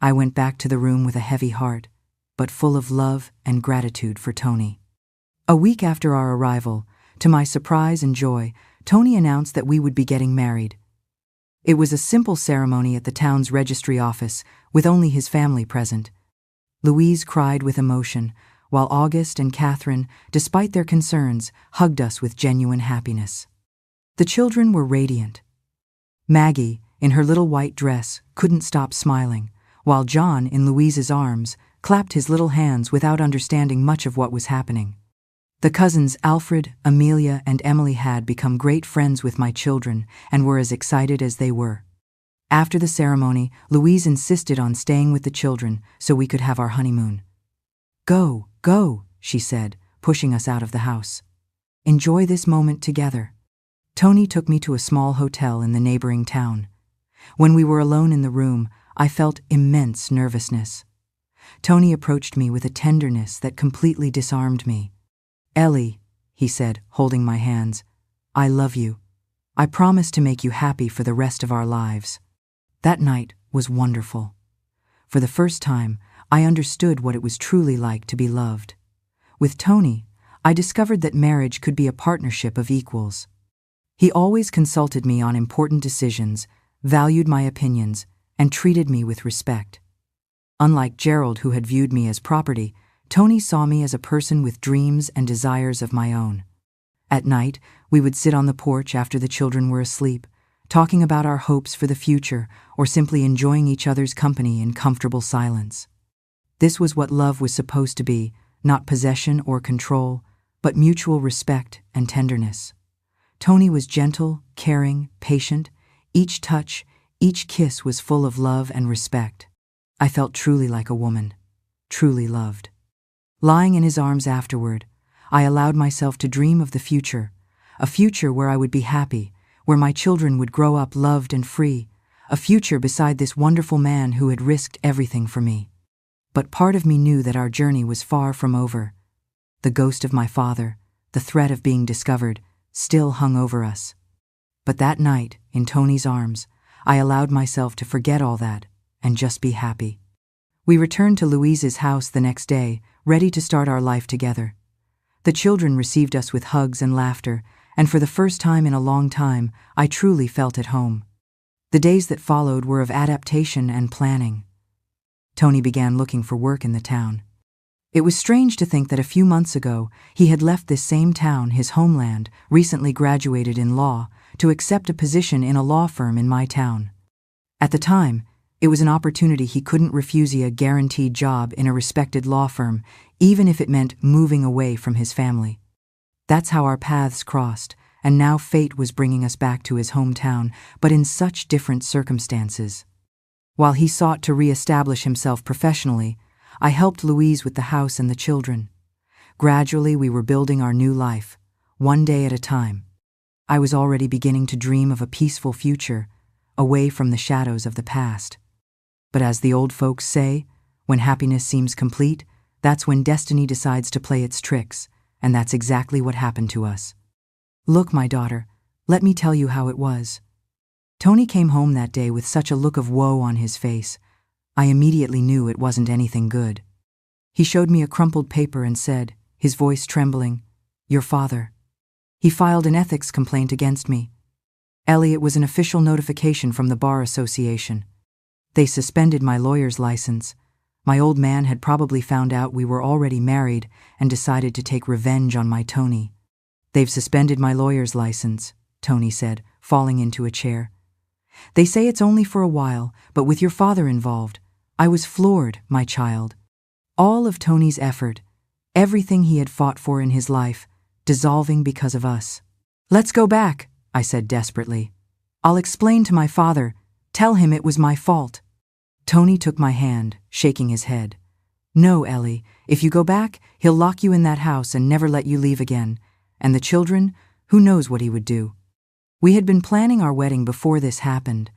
I went back to the room with a heavy heart, but full of love and gratitude for Tony. A week after our arrival, to my surprise and joy, Tony announced that we would be getting married. It was a simple ceremony at the town's registry office, with only his family present. Louise cried with emotion, while August and Catherine, despite their concerns, hugged us with genuine happiness. The children were radiant. Maggie, in her little white dress, couldn't stop smiling, while John, in Louise's arms, clapped his little hands without understanding much of what was happening. The cousins Alfred, Amelia, and Emily had become great friends with my children and were as excited as they were. After the ceremony, Louise insisted on staying with the children so we could have our honeymoon. Go," she said, pushing us out of the house. "Enjoy this moment together." Tony took me to a small hotel in the neighboring town. When we were alone in the room, I felt immense nervousness. Tony approached me with a tenderness that completely disarmed me. "Ellie," he said, holding my hands, "I love you. I promise to make you happy for the rest of our lives." That night was wonderful. For the first time, I understood what it was truly like to be loved. With Tony, I discovered that marriage could be a partnership of equals. He always consulted me on important decisions, valued my opinions, and treated me with respect. Unlike Gerald, who had viewed me as property, Tony saw me as a person with dreams and desires of my own. At night, we would sit on the porch after the children were asleep, talking about our hopes for the future or simply enjoying each other's company in comfortable silence. This was what love was supposed to be, not possession or control, but mutual respect and tenderness. Tony was gentle, caring, patient. Each touch, each kiss was full of love and respect. I felt truly like a woman, truly loved. Lying in his arms afterward, I allowed myself to dream of the future, a future where I would be happy, where my children would grow up loved and free, a future beside this wonderful man who had risked everything for me. But part of me knew that our journey was far from over. The ghost of my father, the threat of being discovered, still hung over us. But that night, in Tony's arms, I allowed myself to forget all that and just be happy. We returned to Louise's house the next day, ready to start our life together. The children received us with hugs and laughter, and for the first time in a long time, I truly felt at home. The days that followed were of adaptation and planning. Tony began looking for work in the town. It was strange to think that a few months ago, he had left this same town, his homeland, recently graduated in law, to accept a position in a law firm in my town. At the time, it was an opportunity he couldn't refuse, a guaranteed job in a respected law firm, even if it meant moving away from his family. That's how our paths crossed, and now fate was bringing us back to his hometown, but in such different circumstances. While he sought to re-establish himself professionally, I helped Louise with the house and the children. Gradually, we were building our new life, one day at a time. I was already beginning to dream of a peaceful future, away from the shadows of the past. But as the old folks say, when happiness seems complete, that's when destiny decides to play its tricks, and that's exactly what happened to us. "Look, my daughter, let me tell you how it was." Tony came home that day with such a look of woe on his face. I immediately knew it wasn't anything good. He showed me a crumpled paper and said, his voice trembling, "Your father. He filed an ethics complaint against me." "Ellie, it was an official notification from the Bar Association. They suspended my lawyer's license. My old man had probably found out we were already married and decided to take revenge on my Tony. They've suspended my lawyer's license," Tony said, falling into a chair. "They say it's only for a while, but with your father involved, I was floored, my child. All of Tony's effort, everything he had fought for in his life, dissolving because of us." "Let's go back," I said desperately. "I'll explain to my father, tell him it was my fault." Tony took my hand, shaking his head. "No, Ellie, if you go back, he'll lock you in that house and never let you leave again. And the children, who knows what he would do." We had been planning our wedding before this happened,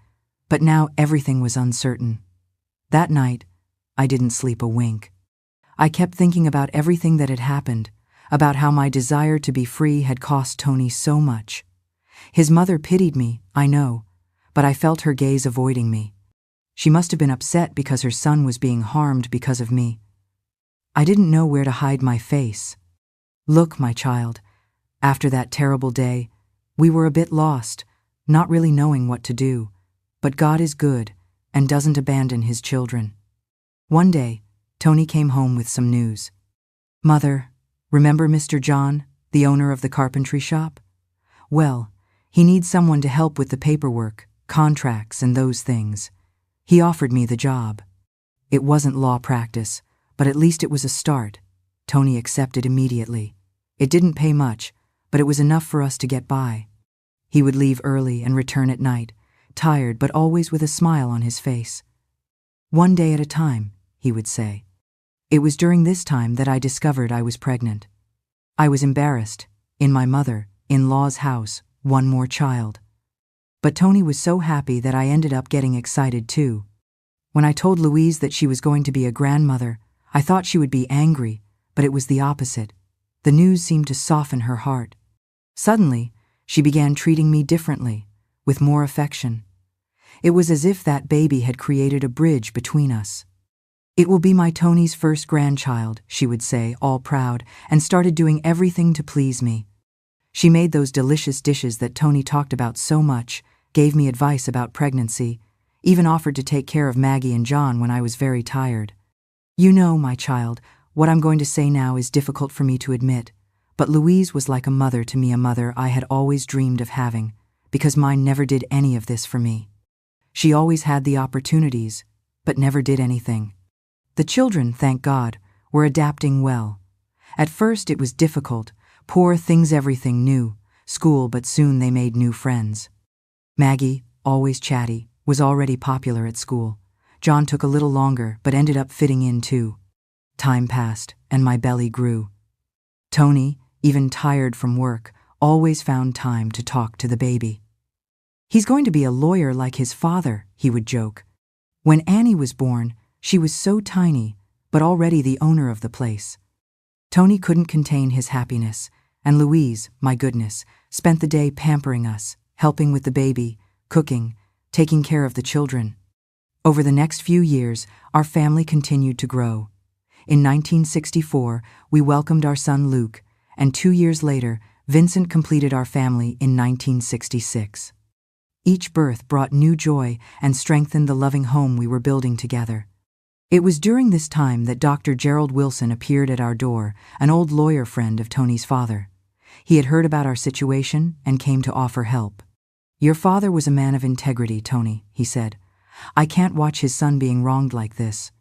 but now everything was uncertain. That night, I didn't sleep a wink. I kept thinking about everything that had happened, about how my desire to be free had cost Tony so much. His mother pitied me, I know, but I felt her gaze avoiding me. She must have been upset because her son was being harmed because of me. I didn't know where to hide my face. "Look, my child, after that terrible day, we were a bit lost, not really knowing what to do, but God is good and doesn't abandon his children." One day, Tony came home with some news. "Mother, remember Mr. John, the owner of the carpentry shop? Well, he needs someone to help with the paperwork, contracts, and those things. He offered me the job. It wasn't law practice, but at least it was a start." Tony accepted immediately. It didn't pay much, but it was enough for us to get by. He would leave early and return at night, tired but always with a smile on his face. "One day at a time," he would say. It was during this time that I discovered I was pregnant. I was embarrassed, in my mother-in-law's house, one more child. But Tony was so happy that I ended up getting excited too. When I told Louise that she was going to be a grandmother, I thought she would be angry, but it was the opposite. The news seemed to soften her heart. Suddenly, she began treating me differently, with more affection. It was as if that baby had created a bridge between us. "It will be my Tony's first grandchild," she would say, all proud, and started doing everything to please me. She made those delicious dishes that Tony talked about so much, gave me advice about pregnancy, even offered to take care of Maggie and John when I was very tired. "You know, my child, what I'm going to say now is difficult for me to admit, but Louise was like a mother to me, a mother I had always dreamed of having, because mine never did any of this for me. She always had the opportunities, but never did anything. The children, thank God, were adapting well. At first it was difficult, poor things, everything new, school, but soon they made new friends. Maggie, always chatty, was already popular at school. John took a little longer, but ended up fitting in too. Time passed, and my belly grew. Tony, even tired from work, always found time to talk to the baby. "He's going to be a lawyer like his father," he would joke. When Annie was born, she was so tiny, but already the owner of the place. Tony couldn't contain his happiness, and Louise, my goodness, spent the day pampering us, helping with the baby, cooking, taking care of the children. Over the next few years, our family continued to grow. In 1964, we welcomed our son Luke, and 2 years later, Vincent completed our family in 1966. Each birth brought new joy and strengthened the loving home we were building together. It was during this time that Dr. Gerald Wilson appeared at our door, an old lawyer friend of Tony's father. He had heard about our situation and came to offer help. "Your father was a man of integrity, Tony," he said. "I can't watch his son being wronged like this.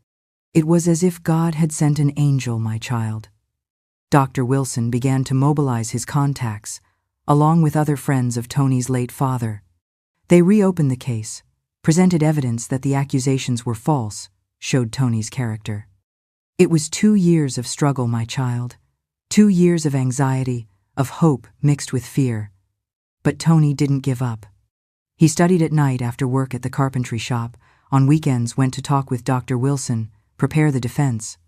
It was as if God had sent an angel, my child." Dr. Wilson began to mobilize his contacts, along with other friends of Tony's late father. They reopened the case, presented evidence that the accusations were false, showed Tony's character. It was 2 years of struggle, my child. 2 years of anxiety, of hope mixed with fear. But Tony didn't give up. He studied at night after work at the carpentry shop, on weekends went to talk with Dr. Wilson, prepare the defense.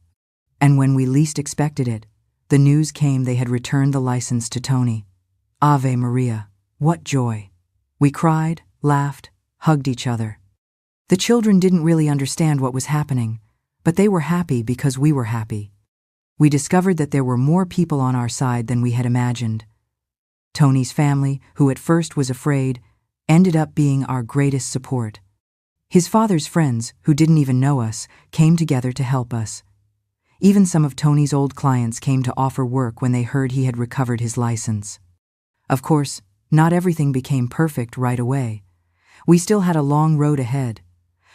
And when we least expected it, the news came they had returned the license to Tony. Ave Maria, what joy! We cried, laughed, hugged each other. The children didn't really understand what was happening, but they were happy because we were happy. We discovered that there were more people on our side than we had imagined. Tony's family, who at first was afraid, ended up being our greatest support. His father's friends, who didn't even know us, came together to help us. Even some of Tony's old clients came to offer work when they heard he had recovered his license. Of course, not everything became perfect right away. We still had a long road ahead.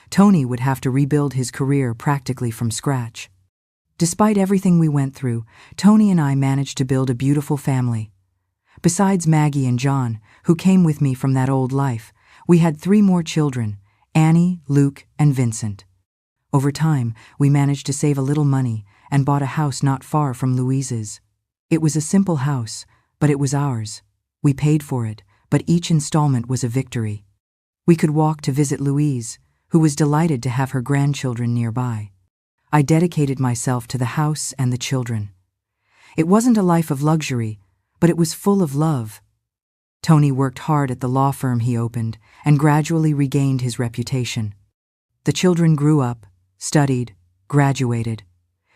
Tony would have to rebuild his career practically from scratch. Despite everything we went through, Tony and I managed to build a beautiful family. Besides Maggie and John, who came with me from that old life, we had 3 more children, Annie, Luke, and Vincent. Over time, we managed to save a little money and bought a house not far from Louise's. It was a simple house, but it was ours. We paid for it, but each installment was a victory. We could walk to visit Louise, who was delighted to have her grandchildren nearby. I dedicated myself to the house and the children. It wasn't a life of luxury, but it was full of love. Tony worked hard at the law firm he opened and gradually regained his reputation. The children grew up, studied, graduated.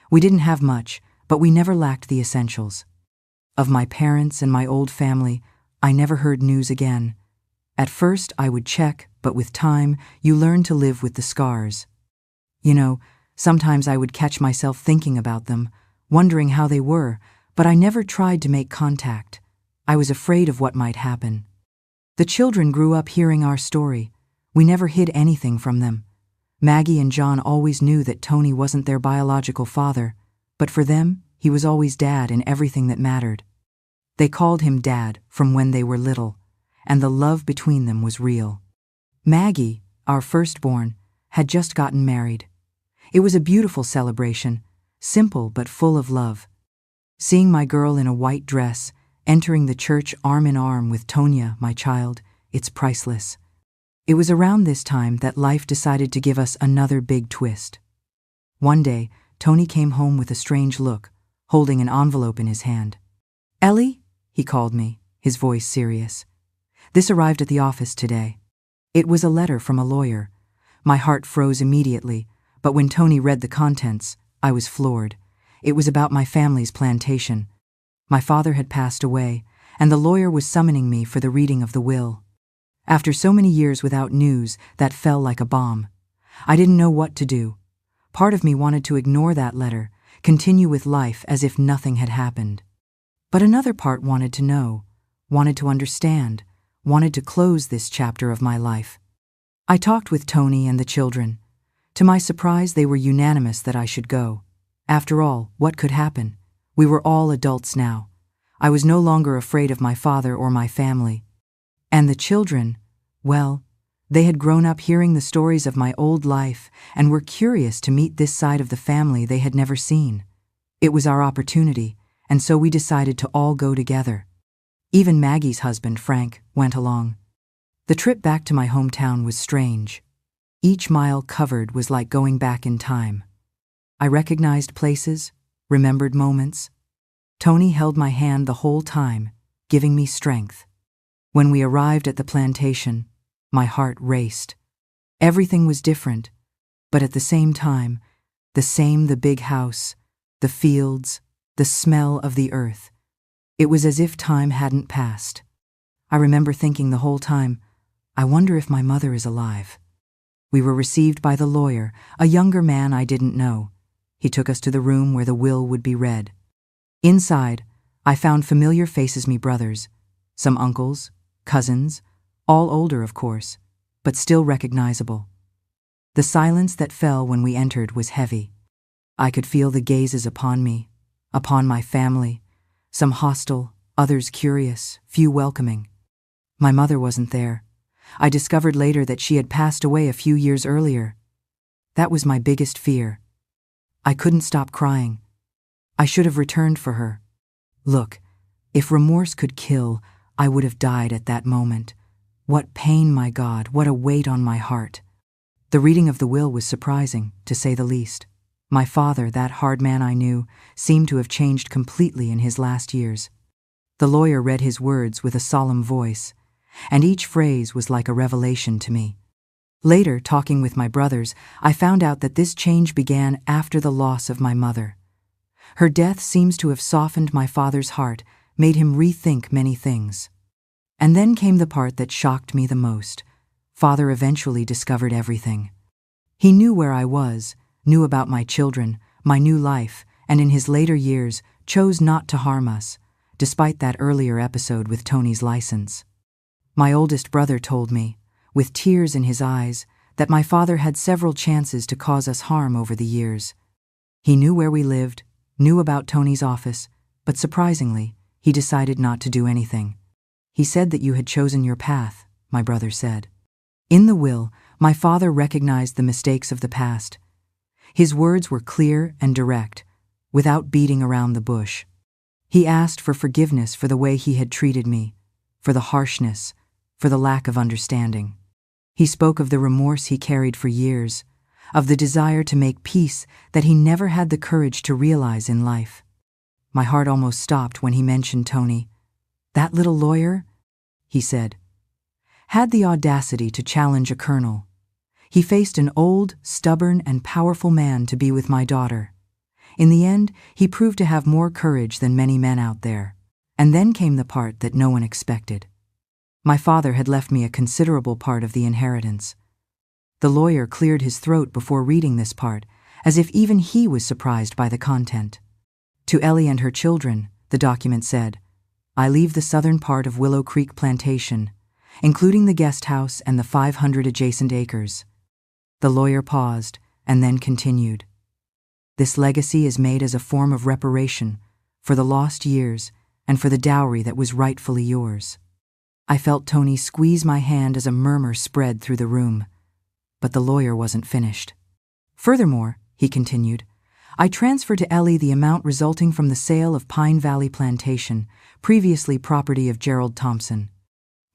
We didn't have much, but we never lacked the essentials. Of my parents and my old family, I never heard news again. At first, I would check, but with time, you learn to live with the scars. You know, sometimes I would catch myself thinking about them, wondering how they were, but I never tried to make contact. I was afraid of what might happen. The children grew up hearing our story. We never hid anything from them. Maggie and John always knew that Tony wasn't their biological father, but for them, he was always Dad in everything that mattered. They called him Dad from when they were little, and the love between them was real. Maggie, our firstborn, had just gotten married. It was a beautiful celebration, simple but full of love. Seeing my girl in a white dress, entering the church arm in arm with Tonya, my child, it's priceless. It was around this time that life decided to give us another big twist. One day, Tony came home with a strange look, holding an envelope in his hand. "Ellie?" he called me, his voice serious. "This arrived at the office today." It was a letter from a lawyer. My heart froze immediately, but when Tony read the contents, I was floored. It was about my family's plantation. My father had passed away, and the lawyer was summoning me for the reading of the will. After so many years without news, that fell like a bomb. I didn't know what to do. Part of me wanted to ignore that letter, continue with life as if nothing had happened. But another part wanted to know, wanted to understand, wanted to close this chapter of my life. I talked with Tony and the children. To my surprise, they were unanimous that I should go. After all, what could happen? We were all adults now. I was no longer afraid of my father or my family. And the children, well, they had grown up hearing the stories of my old life and were curious to meet this side of the family they had never seen. It was our opportunity, and so we decided to all go together. Even Maggie's husband, Frank, went along. The trip back to my hometown was strange. Each mile covered was like going back in time. I recognized places, remembered moments. Tony held my hand the whole time, giving me strength. When we arrived at the plantation, my heart raced. Everything was different, but at the same time, the big house, the fields, the smell of the earth. It was as if time hadn't passed. I remember thinking the whole time, I wonder if my mother is alive. We were received by the lawyer, a younger man I didn't know. He took us to the room where the will would be read. Inside, I found familiar faces, me brothers, some uncles, cousins, all older of course, but still recognizable. The silence that fell when we entered was heavy. I could feel the gazes upon me, upon my family, some hostile, others curious, few welcoming. My mother wasn't there. I discovered later that she had passed away a few years earlier. That was my biggest fear. I couldn't stop crying. I should have returned for her. Look, if remorse could kill, I would have died at that moment. What pain, my God, what a weight on my heart. The reading of the will was surprising, to say the least. My father, that hard man I knew, seemed to have changed completely in his last years. The lawyer read his words with a solemn voice, and each phrase was like a revelation to me. Later, talking with my brothers, I found out that this change began after the loss of my mother. Her death seems to have softened my father's heart, made him rethink many things. And then came the part that shocked me the most. Father eventually discovered everything. He knew where I was, knew about my children, my new life, and in his later years chose not to harm us, despite that earlier episode with Tony's license. My oldest brother told me, with tears in his eyes, that my father had several chances to cause us harm over the years. He knew where we lived, knew about Tony's office, but surprisingly, he decided not to do anything. He said that you had chosen your path, my brother said. In the will, my father recognized the mistakes of the past. His words were clear and direct, without beating around the bush. He asked for forgiveness for the way he had treated me, for the harshness, for the lack of understanding. He spoke of the remorse he carried for years, of the desire to make peace that he never had the courage to realize in life. My heart almost stopped when he mentioned Tony. That little lawyer, he said, had the audacity to challenge a colonel. He faced an old, stubborn, and powerful man to be with my daughter. In the end, he proved to have more courage than many men out there. And then came the part that no one expected. My father had left me a considerable part of the inheritance. The lawyer cleared his throat before reading this part, as if even he was surprised by the content. To Ellie and her children, the document said, I leave the southern part of Willow Creek Plantation, including the guest house and the 500 adjacent acres. The lawyer paused and then continued. This legacy is made as a form of reparation for the lost years and for the dowry that was rightfully yours. I felt Tony squeeze my hand as a murmur spread through the room. But the lawyer wasn't finished. Furthermore, he continued, I transfer to Ellie the amount resulting from the sale of Pine Valley Plantation, previously property of Gerald Thompson.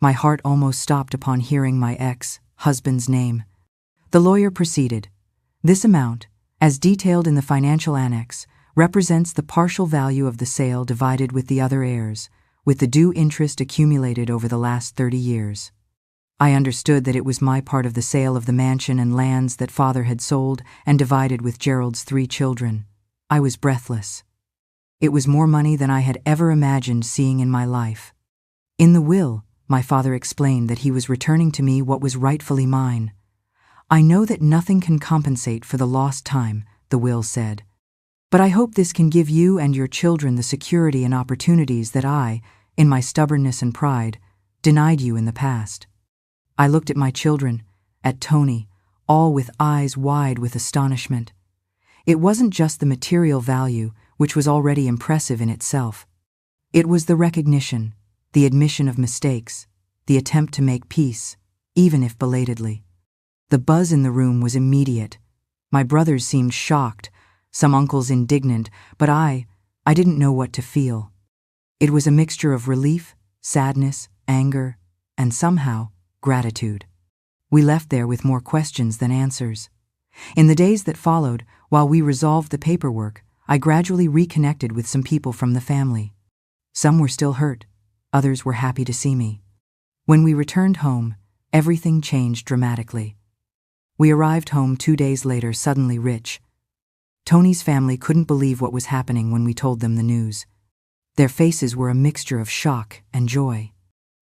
My heart almost stopped upon hearing my ex, husband's name. The lawyer proceeded. This amount, as detailed in the financial annex, represents the partial value of the sale divided with the other heirs, with the due interest accumulated over the last 30 years. I understood that it was my part of the sale of the mansion and lands that father had sold and divided with Gerald's 3 children. I was breathless. It was more money than I had ever imagined seeing in my life. In the will, my father explained that he was returning to me what was rightfully mine. I know that nothing can compensate for the lost time, the will said. But I hope this can give you and your children the security and opportunities that I, in my stubbornness and pride, denied you in the past. I looked at my children, at Tony, all with eyes wide with astonishment. It wasn't just the material value, which was already impressive in itself. It was the recognition, the admission of mistakes, the attempt to make peace, even if belatedly. The buzz in the room was immediate. My brothers seemed shocked, some uncles indignant, but I didn't know what to feel. It was a mixture of relief, sadness, anger, and somehow, gratitude. We left there with more questions than answers. In the days that followed, while we resolved the paperwork, I gradually reconnected with some people from the family. Some were still hurt, others were happy to see me. When we returned home, everything changed dramatically. We arrived home 2 days later, suddenly rich. Tony's family couldn't believe what was happening when we told them the news. Their faces were a mixture of shock and joy.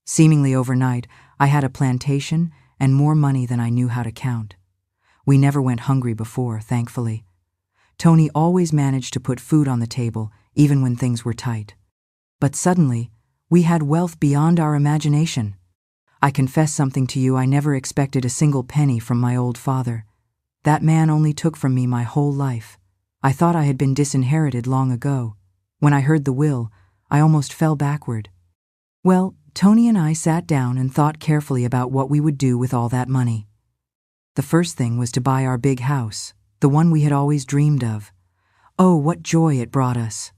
Seemingly overnight, I had a plantation and more money than I knew how to count. We never went hungry before, thankfully. Tony always managed to put food on the table, even when things were tight. But suddenly, we had wealth beyond our imagination. I confess something to you, I never expected a single penny from my old father. That man only took from me my whole life. I thought I had been disinherited long ago. When I heard the will, I almost fell backward. Well, Tony and I sat down and thought carefully about what we would do with all that money. The first thing was to buy our big house, the one we had always dreamed of. Oh, what joy it brought us.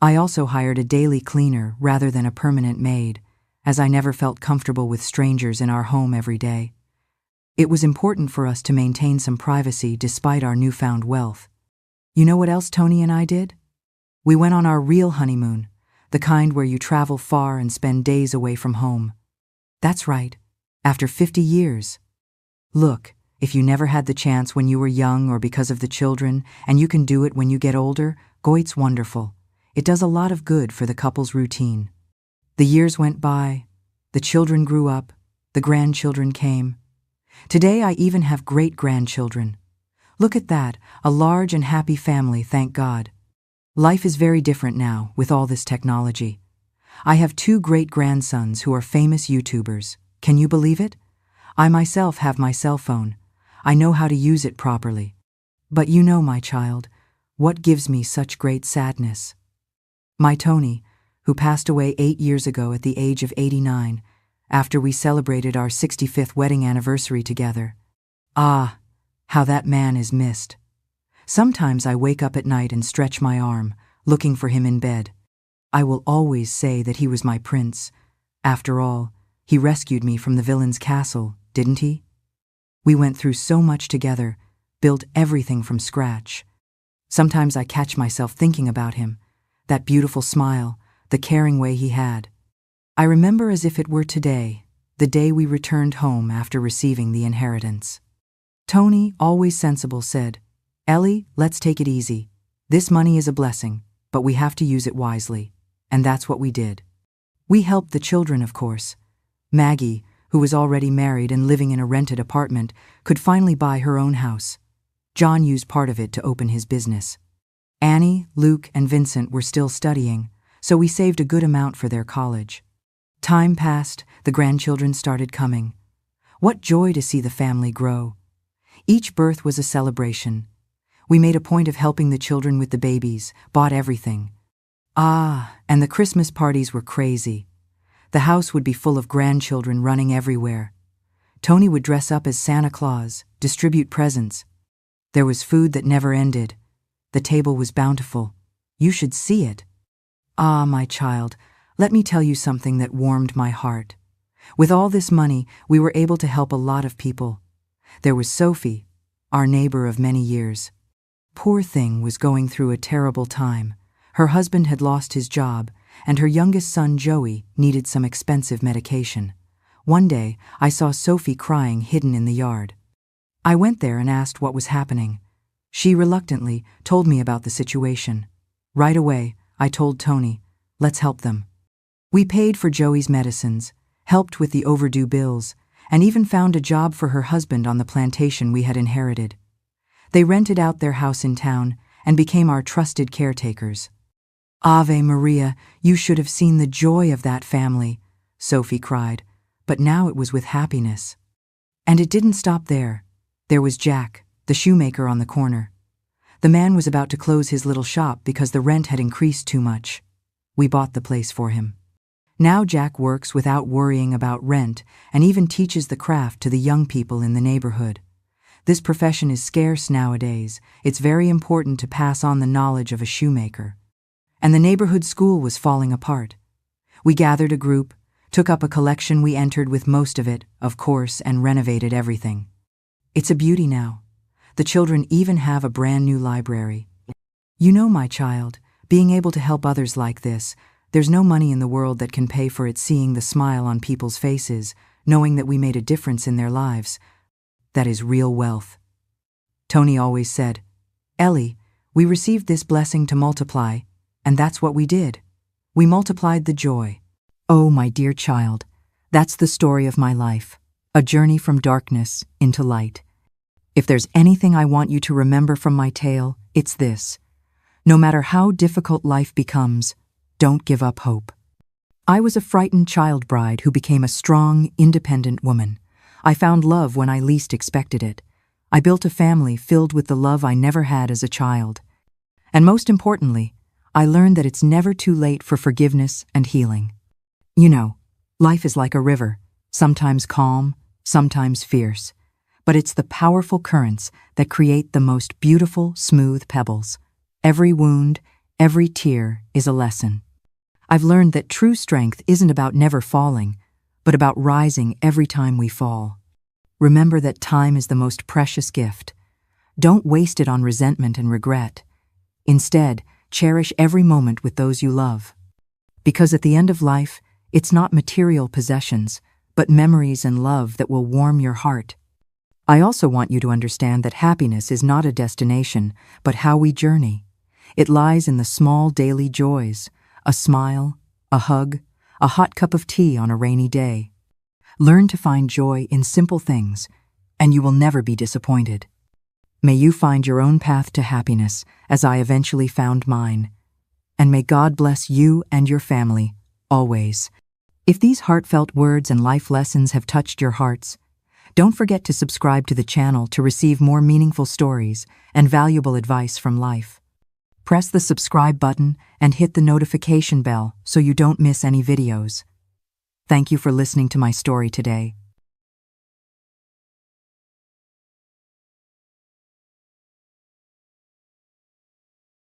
I also hired a daily cleaner rather than a permanent maid, as I never felt comfortable with strangers in our home every day. It was important for us to maintain some privacy despite our newfound wealth. You know what else Tony and I did? We went on our real honeymoon, the kind where you travel far and spend days away from home. That's right, after 50 years. Look, if you never had the chance when you were young or because of the children, and you can do it when you get older, it's wonderful. It does a lot of good for the couple's routine. The years went by, the children grew up, the grandchildren came. Today I even have great-grandchildren. Look at that, a large and happy family, thank God. Life is very different now with all this technology. I have 2 great-grandsons who are famous YouTubers. Can you believe it? I myself have my cell phone. I know how to use it properly. But you know, my child, what gives me such great sadness? My Tony, who passed away 8 years ago at the age of 89, after we celebrated our 65th wedding anniversary together. Ah, how that man is missed. Sometimes I wake up at night and stretch my arm, looking for him in bed. I will always say that he was my prince. After all, he rescued me from the villain's castle, didn't he? We went through so much together, built everything from scratch. Sometimes I catch myself thinking about him, that beautiful smile, the caring way he had. I remember as if it were today, the day we returned home after receiving the inheritance. Tony, always sensible, said, "Ellie, let's take it easy. This money is a blessing, but we have to use it wisely." And that's what we did. We helped the children, of course. Maggie, who was already married and living in a rented apartment, could finally buy her own house. John used part of it to open his business. Annie, Luke, and Vincent were still studying, so we saved a good amount for their college. Time passed, the grandchildren started coming. What joy to see the family grow. Each birth was a celebration. We made a point of helping the children with the babies, bought everything. Ah, and the Christmas parties were crazy. The house would be full of grandchildren running everywhere. Tony would dress up as Santa Claus, distribute presents. There was food that never ended. The table was bountiful. You should see it. Ah, my child, let me tell you something that warmed my heart. With all this money, we were able to help a lot of people. There was Sophie, our neighbor of many years. Poor thing was going through a terrible time. Her husband had lost his job, and her youngest son, Joey, needed some expensive medication. One day, I saw Sophie crying hidden in the yard. I went there and asked what was happening. She reluctantly told me about the situation. Right away, I told Tony, let's help them. We paid for Joey's medicines, helped with the overdue bills, and even found a job for her husband on the plantation we had inherited. They rented out their house in town and became our trusted caretakers. Ave Maria, you should have seen the joy of that family, Sophie cried, but now it was with happiness. And it didn't stop there. There was Jack, the shoemaker on the corner. The man was about to close his little shop because the rent had increased too much. We bought the place for him. Now Jack works without worrying about rent and even teaches the craft to the young people in the neighborhood. This profession is scarce nowadays. It's very important to pass on the knowledge of a shoemaker. And the neighborhood school was falling apart. We gathered a group, took up a collection we entered with most of it, of course, and renovated everything. It's a beauty now. The children even have a brand new library. You know, my child, being able to help others like this, there's no money in the world that can pay for it. Seeing the smile on people's faces, knowing that we made a difference in their lives, that is real wealth. Tony always said, Ellie, we received this blessing to multiply, and that's what we did. We multiplied the joy. Oh, my dear child, that's the story of my life, a journey from darkness into light. If there's anything I want you to remember from my tale, it's this. No matter how difficult life becomes, don't give up hope. I was a frightened child bride who became a strong, independent woman. I found love when I least expected it. I built a family filled with the love I never had as a child. And most importantly, I learned that it's never too late for forgiveness and healing. You know, life is like a river, sometimes calm, sometimes fierce. But it's the powerful currents that create the most beautiful, smooth pebbles. Every wound, every tear is a lesson. I've learned that true strength isn't about never falling, but about rising every time we fall. Remember that time is the most precious gift. Don't waste it on resentment and regret. Instead, cherish every moment with those you love. Because at the end of life, it's not material possessions, but memories and love that will warm your heart. I also want you to understand that happiness is not a destination, but how we journey. It lies in the small daily joys, a smile, a hug, a hot cup of tea on a rainy day. Learn to find joy in simple things, and you will never be disappointed. May you find your own path to happiness as I eventually found mine. And may God bless you and your family, always. If these heartfelt words and life lessons have touched your hearts, don't forget to subscribe to the channel to receive more meaningful stories and valuable advice from life. Press the subscribe button and hit the notification bell so you don't miss any videos. Thank you for listening to my story today.